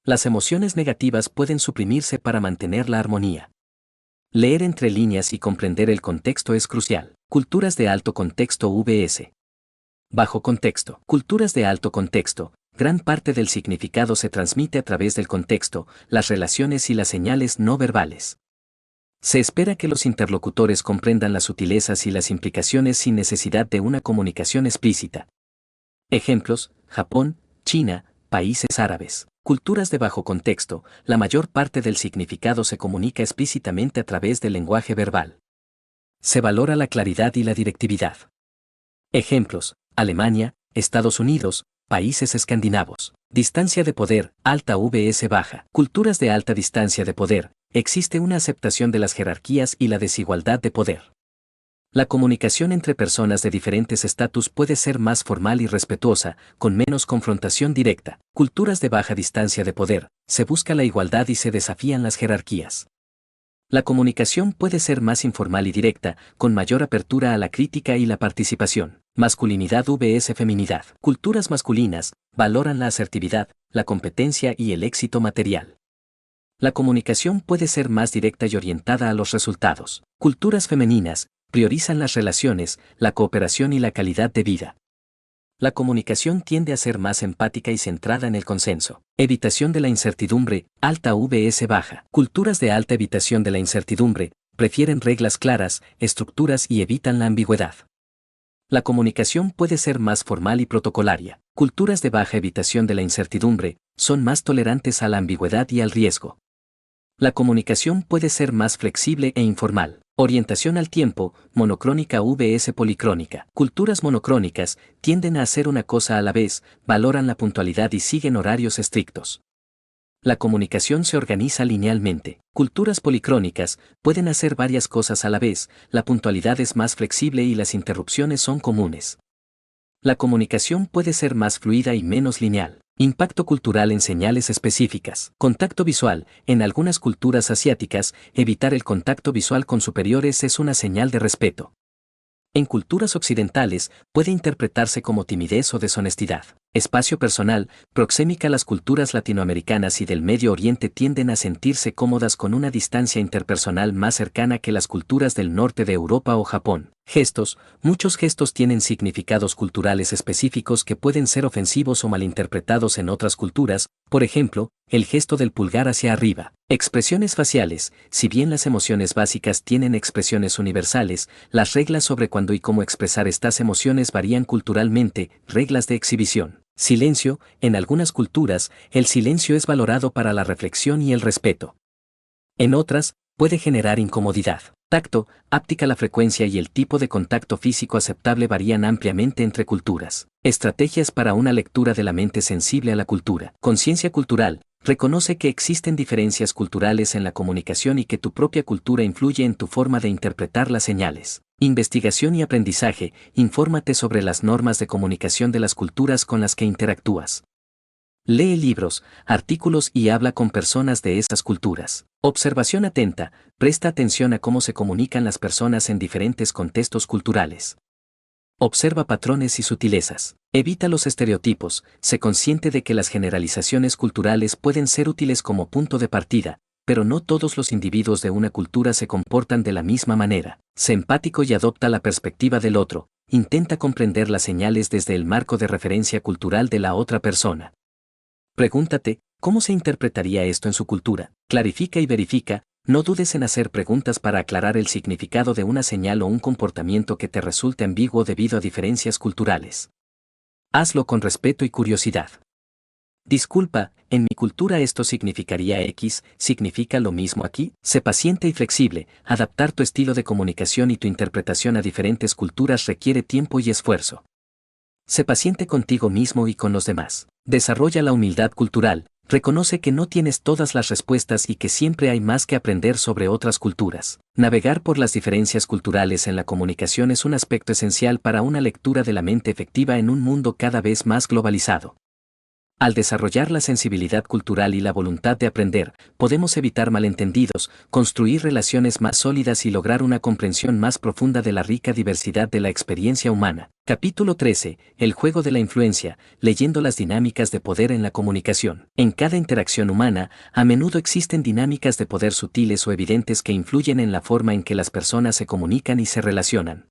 A: Las emociones negativas pueden suprimirse para mantener la armonía. Leer entre líneas y comprender el contexto es crucial. Culturas de alto contexto vs. Bajo contexto. Culturas de alto contexto. Gran parte del significado se transmite a través del contexto, las relaciones y las señales no verbales. Se espera que los interlocutores comprendan las sutilezas y las implicaciones sin necesidad de una comunicación explícita. Ejemplos: Japón, China, países árabes. Culturas de bajo contexto, la mayor parte del significado se comunica explícitamente a través del lenguaje verbal. Se valora la claridad y la directividad. Ejemplos: Alemania, Estados Unidos, países escandinavos. Distancia de poder, alta vs baja. Culturas de alta distancia de poder, existe una aceptación de las jerarquías y la desigualdad de poder. La comunicación entre personas de diferentes estatus puede ser más formal y respetuosa, con menos confrontación directa. Culturas de baja distancia de poder, se busca la igualdad y se desafían las jerarquías. La comunicación puede ser más informal y directa, con mayor apertura a la crítica y la participación. Masculinidad vs feminidad. Culturas masculinas valoran la asertividad, la competencia y el éxito material. La comunicación puede ser más directa y orientada a los resultados. Culturas femeninas priorizan las relaciones, la cooperación y la calidad de vida. La comunicación tiende a ser más empática y centrada en el consenso. Evitación de la incertidumbre, alta vs baja. Culturas de alta evitación de la incertidumbre prefieren reglas claras, estructuras y evitan la ambigüedad. La comunicación puede ser más formal y protocolaria. Culturas de baja evitación de la incertidumbre son más tolerantes a la ambigüedad y al riesgo. La comunicación puede ser más flexible e informal. Orientación al tiempo, monocrónica vs policrónica. Culturas monocrónicas tienden a hacer una cosa a la vez, valoran la puntualidad y siguen horarios estrictos. La comunicación se organiza linealmente. Culturas policrónicas pueden hacer varias cosas a la vez, la puntualidad es más flexible y las interrupciones son comunes. La comunicación puede ser más fluida y menos lineal. Impacto cultural en señales específicas. Contacto visual. En algunas culturas asiáticas, evitar el contacto visual con superiores es una señal de respeto. En culturas occidentales, puede interpretarse como timidez o deshonestidad. Espacio personal, proxémica. Las culturas latinoamericanas y del Medio Oriente tienden a sentirse cómodas con una distancia interpersonal más cercana que las culturas del norte de Europa o Japón. Gestos. Muchos gestos tienen significados culturales específicos que pueden ser ofensivos o malinterpretados en otras culturas, por ejemplo, el gesto del pulgar hacia arriba. Expresiones faciales. Si bien las emociones básicas tienen expresiones universales, las reglas sobre cuándo y cómo expresar estas emociones varían culturalmente. Reglas de exhibición. Silencio. En algunas culturas, el silencio es valorado para la reflexión y el respeto. En otras, puede generar incomodidad. Tacto, áptica. La frecuencia y el tipo de contacto físico aceptable varían ampliamente entre culturas. Estrategias para una lectura de la mente sensible a la cultura. Conciencia cultural. Reconoce que existen diferencias culturales en la comunicación y que tu propia cultura influye en tu forma de interpretar las señales. Investigación y aprendizaje. Infórmate sobre las normas de comunicación de las culturas con las que interactúas. Lee libros, artículos y habla con personas de estas culturas. Observación atenta, presta atención a cómo se comunican las personas en diferentes contextos culturales. Observa patrones y sutilezas. Evita los estereotipos, sé consciente de que las generalizaciones culturales pueden ser útiles como punto de partida, pero no todos los individuos de una cultura se comportan de la misma manera. Sé empático y adopta la perspectiva del otro, intenta comprender las señales desde el marco de referencia cultural de la otra persona. Pregúntate, ¿cómo se interpretaría esto en su cultura? Clarifica y verifica, no dudes en hacer preguntas para aclarar el significado de una señal o un comportamiento que te resulte ambiguo debido a diferencias culturales. Hazlo con respeto y curiosidad. Disculpa, en mi cultura esto significaría X, ¿significa lo mismo aquí? Sé paciente y flexible, adaptar tu estilo de comunicación y tu interpretación a diferentes culturas requiere tiempo y esfuerzo. Sé paciente contigo mismo y con los demás. Desarrolla la humildad cultural, reconoce que no tienes todas las respuestas y que siempre hay más que aprender sobre otras culturas. Navegar por las diferencias culturales en la comunicación es un aspecto esencial para una lectura de la mente efectiva en un mundo cada vez más globalizado. Al desarrollar la sensibilidad cultural y la voluntad de aprender, podemos evitar malentendidos, construir relaciones más sólidas y lograr una comprensión más profunda de la rica diversidad de la experiencia humana. Capítulo 13. El juego de la influencia, leyendo las dinámicas de poder en la comunicación. En cada interacción humana, a menudo existen dinámicas de poder sutiles o evidentes que influyen en la forma en que las personas se comunican y se relacionan.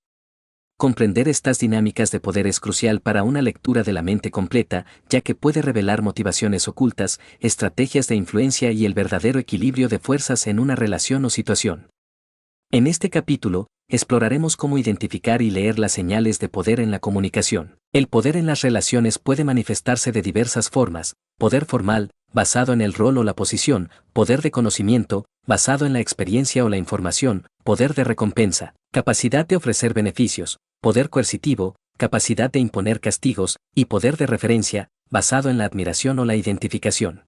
A: Comprender estas dinámicas de poder es crucial para una lectura de la mente completa, ya que puede revelar motivaciones ocultas, estrategias de influencia y el verdadero equilibrio de fuerzas en una relación o situación. En este capítulo, exploraremos cómo identificar y leer las señales de poder en la comunicación. El poder en las relaciones puede manifestarse de diversas formas: poder formal, basado en el rol o la posición; poder de conocimiento, basado en la experiencia o la información; poder de recompensa, capacidad de ofrecer beneficios; poder coercitivo, capacidad de imponer castigos; y poder de referencia, basado en la admiración o la identificación.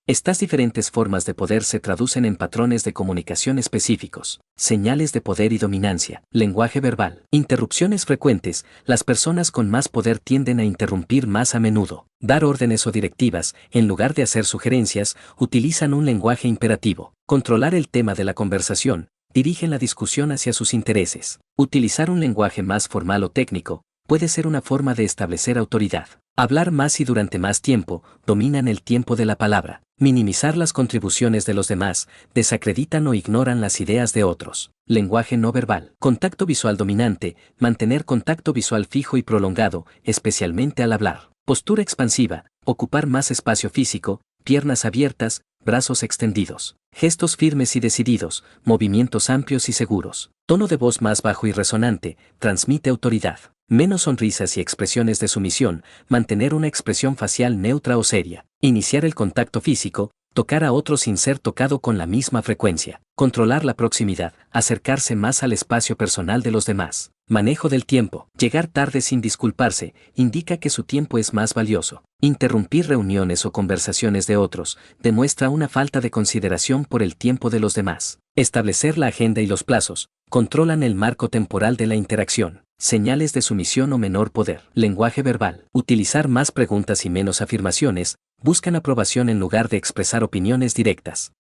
A: Estas diferentes formas de poder se traducen en patrones de comunicación específicos. Señales de poder y dominancia. Lenguaje verbal. Interrupciones frecuentes. Las personas con más poder tienden a interrumpir más a menudo. Dar órdenes o directivas, en lugar de hacer sugerencias, utilizan un lenguaje imperativo. Controlar el tema de la conversación. Dirigen la discusión hacia sus intereses. Utilizar un lenguaje más formal o técnico puede ser una forma de establecer autoridad. Hablar más y durante más tiempo, dominan el tiempo de la palabra. Minimizar las contribuciones de los demás, desacreditan o ignoran las ideas de otros. Lenguaje no verbal. Contacto visual dominante, mantener contacto visual fijo y prolongado, especialmente al hablar. Postura expansiva, ocupar más espacio físico, piernas abiertas, brazos extendidos. Gestos firmes y decididos, movimientos amplios y seguros. Tono de voz más bajo y resonante, transmite autoridad. Menos sonrisas y expresiones de sumisión, mantener una expresión facial neutra o seria. Iniciar el contacto físico, tocar a otro sin ser tocado con la misma frecuencia. Controlar la proximidad, acercarse más al espacio personal de los demás. Manejo del tiempo. Llegar tarde sin disculparse, indica que su tiempo es más valioso. Interrumpir reuniones o conversaciones de otros, demuestra una falta de consideración por el tiempo de los demás. Establecer la agenda y los plazos, controlan el marco temporal de la interacción. Señales de sumisión o menor poder. Lenguaje verbal. Utilizar más preguntas y menos afirmaciones, buscan aprobación en lugar de expresar opiniones directas.